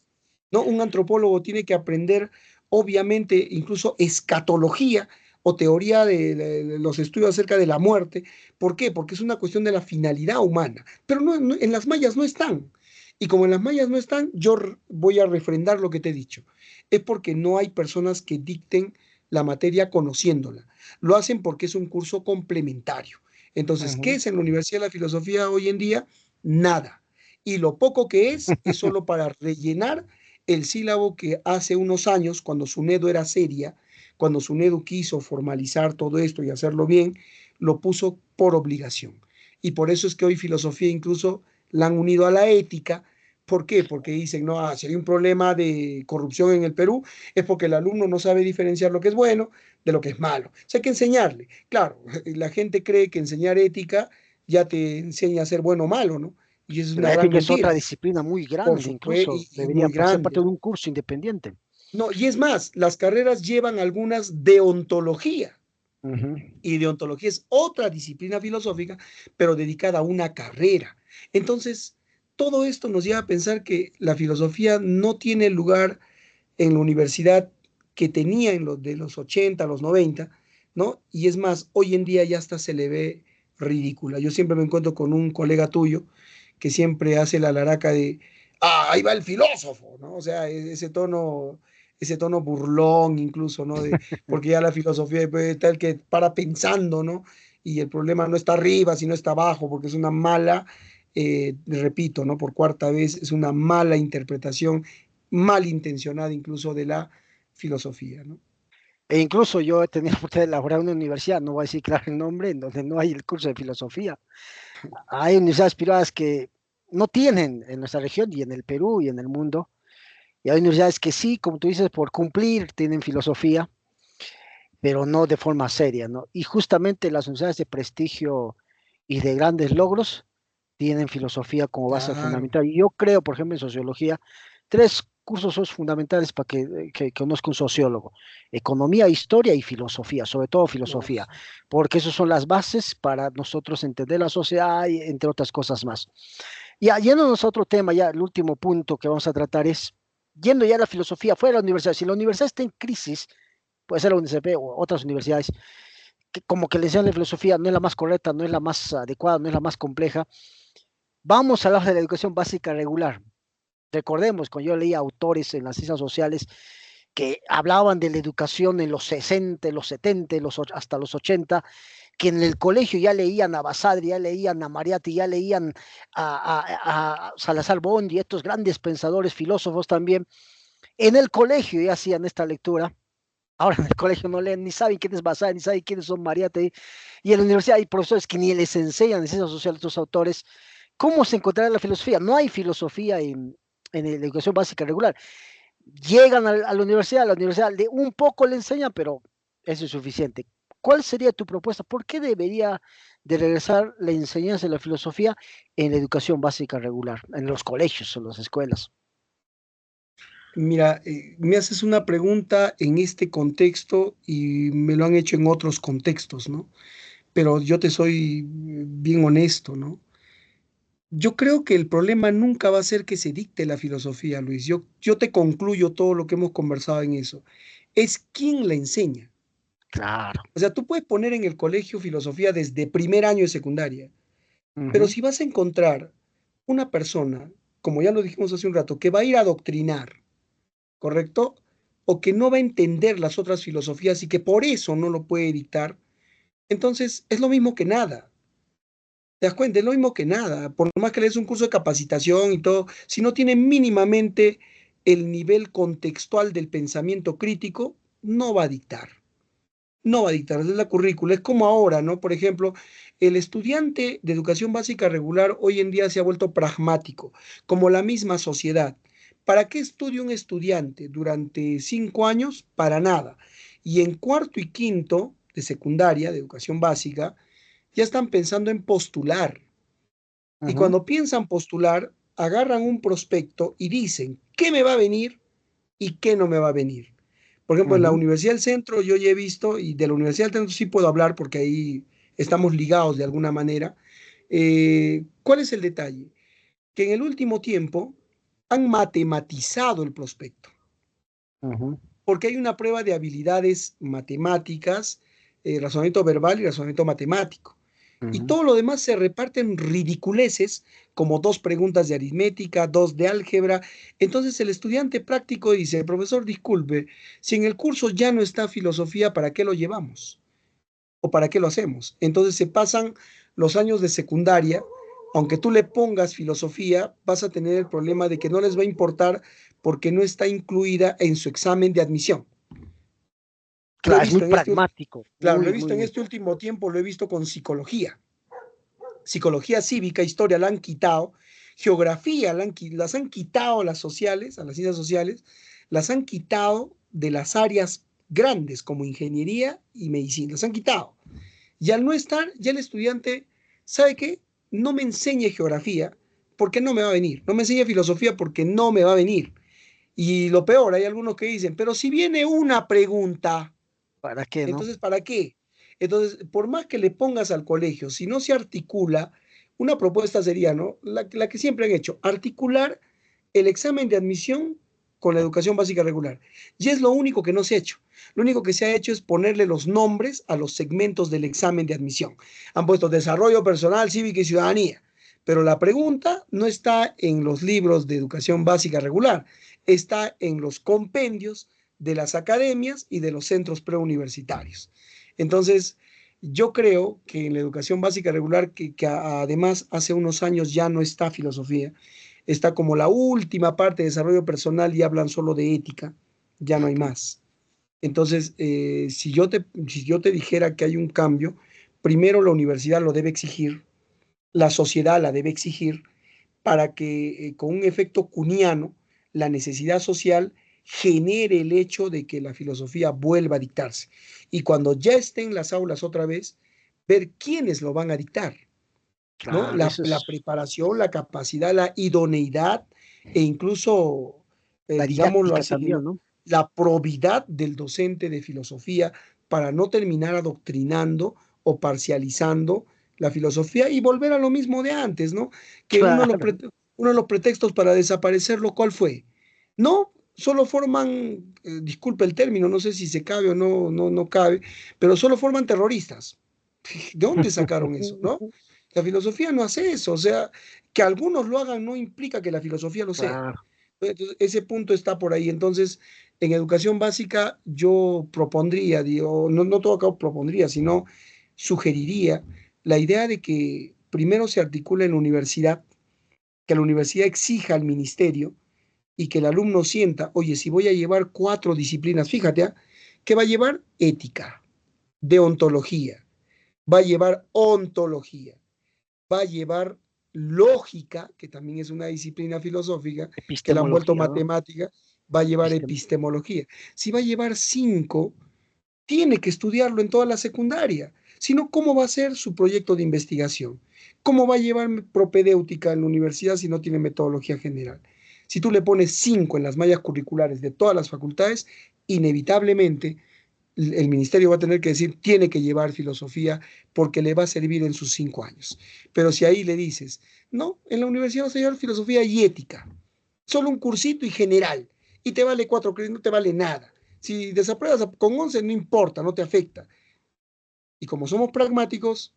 ¿no? Un antropólogo tiene que aprender, obviamente, incluso escatología o teoría de los estudios acerca de la muerte. ¿Por qué? Porque es una cuestión de la finalidad humana. Pero en las mallas no están. Y como en las mallas no están, yo voy a refrendar lo que te he dicho. Es porque no hay personas que dicten la materia conociéndola. Lo hacen porque es un curso complementario. Entonces, ¿qué Ujú. es en la Universidad de la Filosofía hoy en día? Nada. Y lo poco que es solo para rellenar el sílabo que hace unos años, cuando SUNEDU era seria, cuando SUNEDU quiso formalizar todo esto y hacerlo bien, lo puso por obligación. Y por eso es que hoy filosofía incluso la han unido a la ética. ¿Por qué? Porque dicen, no, si hay un problema de corrupción en el Perú, es porque el alumno no sabe diferenciar lo que es bueno de lo que es malo. O sea, hay que enseñarle. Claro, la gente cree que enseñar ética ya te enseña a ser bueno o malo, ¿no? Y eso es Pero una gran ética es otra mentira. disciplina muy Por grande, supuesto, incluso y debería muy ser parte grande. de un curso independiente. No, y es más, las carreras llevan algunas deontología. Ujú. Y deontología es otra disciplina filosófica, pero dedicada a una carrera. Entonces, todo esto nos lleva a pensar que la filosofía no tiene lugar en la universidad que tenía en los de los 80, los 90, ¿no? Y es más, hoy en día ya hasta se le ve ridícula. Yo siempre me encuentro con un colega tuyo que siempre hace la laraca de, ahí va el filósofo, ¿no? O sea, ese tono burlón incluso, ¿no? Porque ya la filosofía puede estar que para pensando, ¿no? Y el problema no está arriba, sino está abajo, porque es una mala, repito, ¿no? Por cuarta vez, es una mala interpretación malintencionada incluso de la filosofía, ¿no? E incluso yo he tenido la oportunidad de elaborar en una universidad, no voy a decir claro el nombre, en donde no hay el curso de filosofía. Hay universidades privadas que no tienen en nuestra región y en el Perú y en el mundo. Y hay universidades que sí, como tú dices, por cumplir, tienen filosofía, pero no de forma seria, ¿no? Y justamente las universidades de prestigio y de grandes logros tienen filosofía como base Claro, fundamental. Y yo creo, por ejemplo, en sociología, tres cursos son fundamentales para que conozca un sociólogo: economía, historia y filosofía, sobre todo filosofía, lógico. porque esas son las bases para nosotros entender la sociedad y entre otras cosas más. Y yéndonos a otro tema, ya el último punto que vamos a tratar es, yendo ya a la filosofía fuera de la universidad, si la universidad está en crisis, puede ser la UNCP o otras universidades, que como que le enseñan la filosofía no es la más correcta, no es la más adecuada, no es la más compleja, vamos a hablar de la educación básica regular. Recordemos, cuando yo leía autores en las ciencias sociales que hablaban de la educación en los 60, los 70, hasta los 80, que en el colegio ya leían a Basadre, ya leían a Mariatti, ya leían a Salazar Bondi, estos grandes pensadores, filósofos también. En el colegio ya hacían esta lectura. Ahora en el colegio no leen, ni saben quién es Basadre, ni saben quiénes son Mariatti. Y en la universidad hay profesores que ni les enseñan en ciencias sociales a estos autores. ¿Cómo se encontrará la filosofía? No hay filosofía en la educación básica regular. Llegan a la universidad un poco le enseñan, pero eso es suficiente. ¿Cuál sería tu propuesta? ¿Por qué debería de regresar la enseñanza de la filosofía en la educación básica regular, en los colegios, en las escuelas? Mira, me haces una pregunta en este contexto y me lo han hecho en otros contextos, ¿no? Pero yo te soy bien honesto, ¿no? Yo creo que el problema nunca va a ser que se dicte la filosofía, Luis. Yo te concluyo todo lo que hemos conversado en eso. Es quién la enseña. Claro. O sea, tú puedes poner en el colegio filosofía desde primer año de secundaria, pero Ujú. si vas a encontrar una persona, como ya lo dijimos hace un rato, que va a ir a adoctrinar, ¿correcto? O que no va a entender las otras filosofías y que por eso no lo puede dictar, entonces es lo mismo que nada. ¿Te das cuenta? Es lo mismo que nada. Por más que le des un curso de capacitación y todo, si no tiene mínimamente el nivel contextual del pensamiento crítico, no va a dictar. no va a dictar, es la currícula. Es como ahora, ¿no? Por ejemplo, el estudiante de educación básica regular hoy en día se ha vuelto pragmático, como la misma sociedad. ¿Para qué estudia un estudiante durante 5 años? Para nada. Y en cuarto y quinto de secundaria, de educación básica, ya están pensando en postular. Y Ujú, cuando piensan postular, agarran un prospecto y dicen qué me va a venir y qué no me va a venir. Por ejemplo, en la ujú, Universidad del Centro yo ya he visto, y de la Universidad del Centro sí puedo hablar porque ahí estamos ligados de alguna manera. ¿Cuál es el detalle? Que en el último tiempo han matematizado el prospecto, ujú, porque hay una prueba de habilidades matemáticas, razonamiento verbal y razonamiento matemático. Y ujú. todo lo demás se reparte en ridiculeces, como dos preguntas de aritmética, dos de álgebra. Entonces el estudiante práctico dice, profesor, disculpe, si en el curso ya no está filosofía, ¿para qué lo llevamos? ¿O para qué lo hacemos? Entonces se pasan los años de secundaria, aunque tú le pongas filosofía, vas a tener el problema de que no les va a importar porque no está incluida en su examen de admisión. Lo he Claro, es muy visto en pragmático, claro, lo he muy, visto muy en bien. este último tiempo, lo he visto con psicología cívica, historia la han quitado, geografía las han quitado a las sociales, a las ciencias sociales, las han quitado de las áreas grandes como ingeniería y medicina, las han quitado. Y al no estar, ya el estudiante, ¿sabe qué? No me enseñe geografía porque no me va a venir, no me enseñe filosofía porque no me va a venir. Y lo peor, hay algunos que dicen, pero si viene una pregunta, ¿Para qué, no? entonces, ¿para qué? Entonces, por más que le pongas al colegio, si no se articula, una propuesta sería, ¿no? La que siempre han hecho, articular el examen de admisión con la educación básica regular. Y es lo único que no se ha hecho. Lo único que se ha hecho es ponerle los nombres a los segmentos del examen de admisión. Han puesto desarrollo personal, cívica y ciudadanía. Pero la pregunta no está en los libros de educación básica regular, está en los compendios de las academias y de los centros preuniversitarios. Entonces, yo creo que en la educación básica regular, que además hace unos años ya no está filosofía, está como la última parte de desarrollo personal y hablan solo de ética, ya no hay más. Entonces, si yo te dijera que hay un cambio, primero la universidad lo debe exigir, la sociedad la debe exigir, para que con un efecto cuniano la necesidad social genere el hecho de que la filosofía vuelva a dictarse. Y cuando ya esté en las aulas otra vez, ver quiénes lo van a dictar, ¿no? Claro, eso La es preparación, la capacidad, la idoneidad e incluso, la digámoslo didáctica así, también, ¿no? ¿no? La probidad del docente de filosofía para no terminar adoctrinando o parcializando la filosofía y volver a lo mismo de antes, ¿no? Que Claro, uno de los pretextos para desaparecerlo, ¿cuál fue? No, solo forman, disculpe el término, no sé si se cabe o no cabe, pero solo forman terroristas. ¿De dónde sacaron eso, no? La filosofía no hace eso, o sea, que algunos lo hagan no implica que la filosofía lo sea. claro. Entonces, ese punto está por ahí. Entonces, en educación básica yo propondría, digo, no todo acá propondría, sino sugeriría la idea de que primero se articule en la universidad, que la universidad exija al ministerio y que el alumno sienta, oye, si voy a llevar 4 disciplinas, fíjate, ¿ah? ¿Qué va a llevar? Ética, deontología, va a llevar ontología, va a llevar lógica, que también es una disciplina filosófica, que la han vuelto Epistemología, ¿no? matemática, va a llevar epistemología. Si va a llevar 5, tiene que estudiarlo en toda la secundaria. Si no, ¿cómo va a ser su proyecto de investigación? ¿Cómo va a llevar propedéutica en la universidad si no tiene metodología general? Si tú le pones 5 en las mallas curriculares de todas las facultades, inevitablemente el ministerio va a tener que decir, tiene que llevar filosofía porque le va a servir en sus 5 años. Pero si ahí le dices, no, en la universidad vas a llevar filosofía y ética, solo un cursito y general, y te vale 4 créditos, no te vale nada. Si desapruebas con 11, no importa, no te afecta. Y como somos pragmáticos,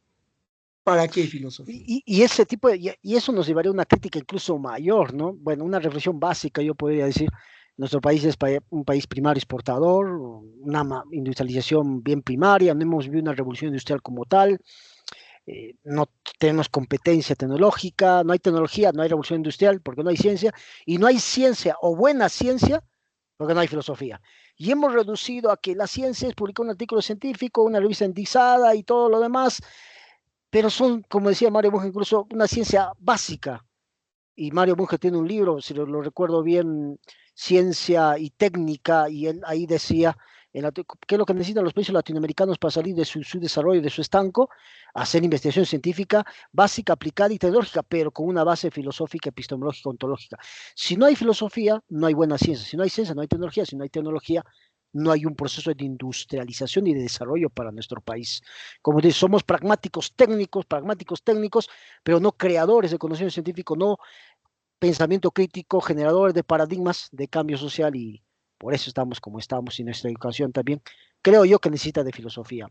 ¿para qué filosofía? Y ese tipo y eso nos llevaría a una crítica incluso mayor, ¿no? Bueno, una reflexión básica, yo podría decir, nuestro país es un país primario exportador, una industrialización bien primaria, no hemos vivido una revolución industrial como tal, no tenemos competencia tecnológica, no hay tecnología, no hay revolución industrial porque no hay ciencia, y no hay ciencia o buena ciencia porque no hay filosofía. Y hemos reducido a que la ciencia es publicar un artículo científico, una revista indexada y todo lo demás, pero son, como decía Mario Bunge, incluso una ciencia básica. Y Mario Bunge tiene un libro, si lo recuerdo bien, Ciencia y Técnica, y él ahí decía qué es lo que necesitan los países latinoamericanos para salir de su desarrollo, de su estanco, hacer investigación científica básica, aplicada y tecnológica, pero con una base filosófica, epistemológica, ontológica. Si no hay filosofía, no hay buena ciencia. Si no hay ciencia, no hay tecnología. Si no hay tecnología, no hay un proceso de industrialización y de desarrollo para nuestro país. Como dice, somos pragmáticos técnicos, pero no creadores de conocimiento científico, no pensamiento crítico, generadores de paradigmas de cambio social, y por eso estamos como estamos, y nuestra educación también creo yo que necesita de filosofía.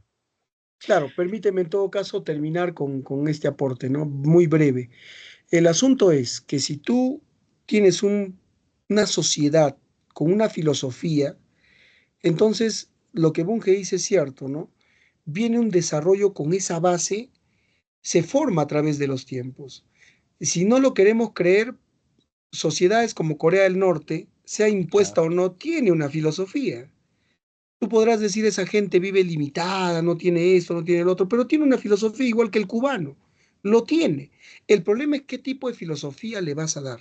Claro, permíteme en todo caso terminar con este aporte, ¿no? Muy breve. El asunto es que si tú tienes una sociedad con una filosofía, entonces lo que Bunge dice es cierto, ¿no? Viene un desarrollo con esa base, se forma a través de los tiempos. Si no lo queremos creer, sociedades como Corea del Norte, sea impuesta Claro. o no, tiene una filosofía. Tú podrás decir esa gente vive limitada, no tiene esto, no tiene el otro, pero tiene una filosofía igual que el cubano. Lo tiene. El problema es qué tipo de filosofía le vas a dar.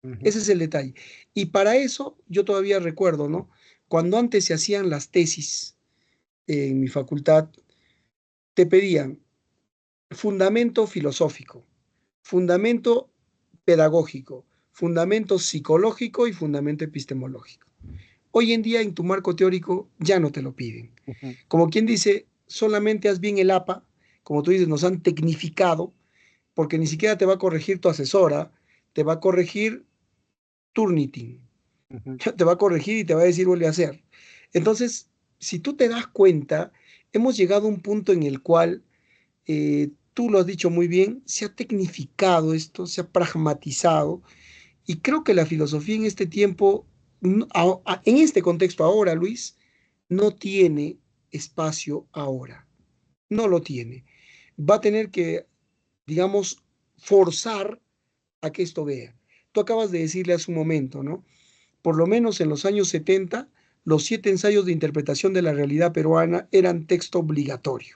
Uh -huh. Ese es el detalle. Y para eso yo todavía recuerdo, ¿no? Cuando antes se hacían las tesis en mi facultad, te pedían fundamento filosófico, fundamento pedagógico, fundamento psicológico y fundamento epistemológico. Hoy en día en tu marco teórico ya no te lo piden. Uh -huh. Como quien dice, solamente haz bien el APA, como tú dices, nos han tecnificado, porque ni siquiera te va a corregir tu asesora, te va a corregir Turnitin, Uh -huh. te va a corregir y te va a decir vuelve a hacer. Entonces, si tú te das cuenta, hemos llegado a un punto en el cual, tú lo has dicho muy bien, se ha tecnificado esto, se ha pragmatizado, y creo que la filosofía en este tiempo, en este contexto ahora, Luis, no tiene espacio ahora, no lo tiene. Va a tener que, digamos, forzar a que esto vea. Tú acabas de decirle hace un momento, ¿no? Por lo menos en los años 70, los 7 ensayos de interpretación de la realidad peruana eran texto obligatorio.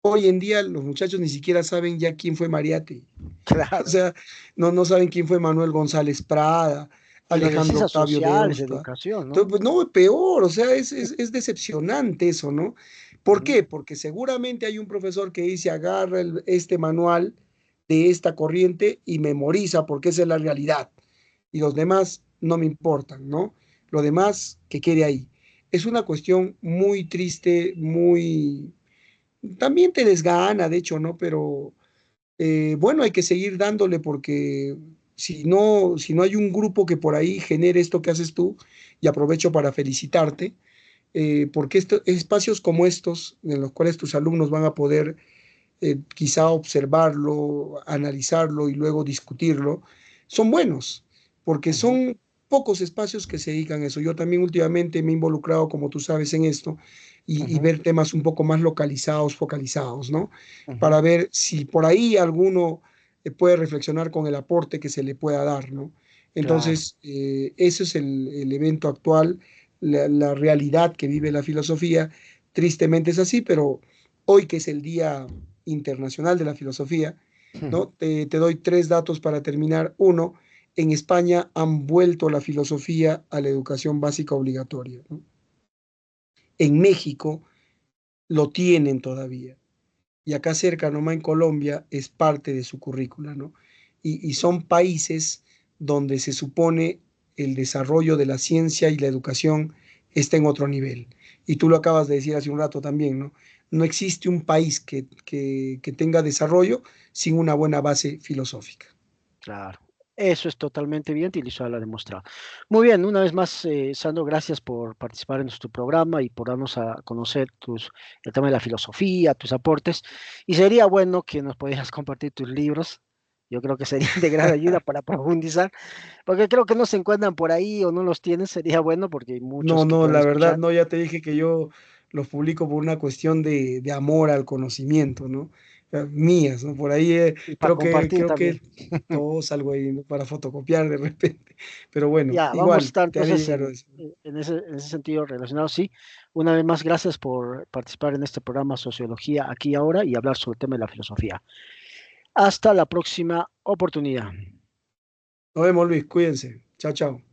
Hoy en día los muchachos ni siquiera saben ya quién fue Mariátegui. O Claro. sea, no saben quién fue Manuel González Prada, Y los de Alejandro ciencias Octavio de sociales, de Hosta. educación, Entonces, ¿no? pues no, peor, o sea, es decepcionante eso, ¿no? Uh ¿Por -huh. qué? Porque seguramente hay un profesor que dice, agarra este manual de esta corriente y memoriza porque esa es la realidad. Y los demás no me importan, ¿no? Lo demás que quede ahí. Es una cuestión muy triste, muy... También te desgana, de hecho, ¿no? Pero bueno, hay que seguir dándole porque si no hay un grupo que por ahí genere esto que haces tú, y aprovecho para felicitarte, porque espacios como estos, en los cuales tus alumnos van a poder quizá observarlo, analizarlo y luego discutirlo, son buenos, porque Uh -huh. son pocos espacios que se dedican a eso. Yo también últimamente me he involucrado, como tú sabes, en esto Uh y -huh. ver temas un poco más localizados, focalizados, ¿no? Uh -huh. Para ver si por ahí alguno puede reflexionar con el aporte que se le pueda dar, ¿no? Claro. Entonces, ese es el evento actual, la realidad que vive la filosofía. Tristemente es así, pero hoy que es el Día Internacional de la Filosofía, Uh -huh. ¿no? Te doy 3 datos para terminar. Uno, en España han vuelto la filosofía a la educación básica obligatoria, ¿no? En México lo tienen todavía. Y acá cerca, nomás en Colombia, es parte de su currícula, ¿no? Y son países donde se supone el desarrollo de la ciencia y la educación está en otro nivel. Y tú lo acabas de decir hace un rato también, ¿no? No existe un país que tenga desarrollo sin una buena base filosófica. Claro, eso es totalmente evidente y Lizola lo ha demostrado. Muy bien, una vez más, Sandro, gracias por participar en nuestro programa y por darnos a conocer el tema de la filosofía, tus aportes. Y sería bueno que nos pudieras compartir tus libros. Yo creo que sería de gran ayuda para profundizar, porque creo que no se encuentran por ahí o no los tienes. Sería bueno porque hay muchos No, que no, puedan la verdad, escuchar. no, ya te dije que yo los publico por una cuestión de amor al conocimiento, ¿no? mías, ¿no? Por ahí Y para compartir creo que también. todos algo ahí, ¿no? Para fotocopiar de repente. Pero bueno, Ya, vamos a igual, estar te haré entonces llegar eso. en ese sentido relacionado, sí. Una vez más, gracias por participar en este programa Sociología aquí y ahora y hablar sobre el tema de la filosofía. Hasta la próxima oportunidad. Nos vemos, Luis, cuídense. Chao, chao.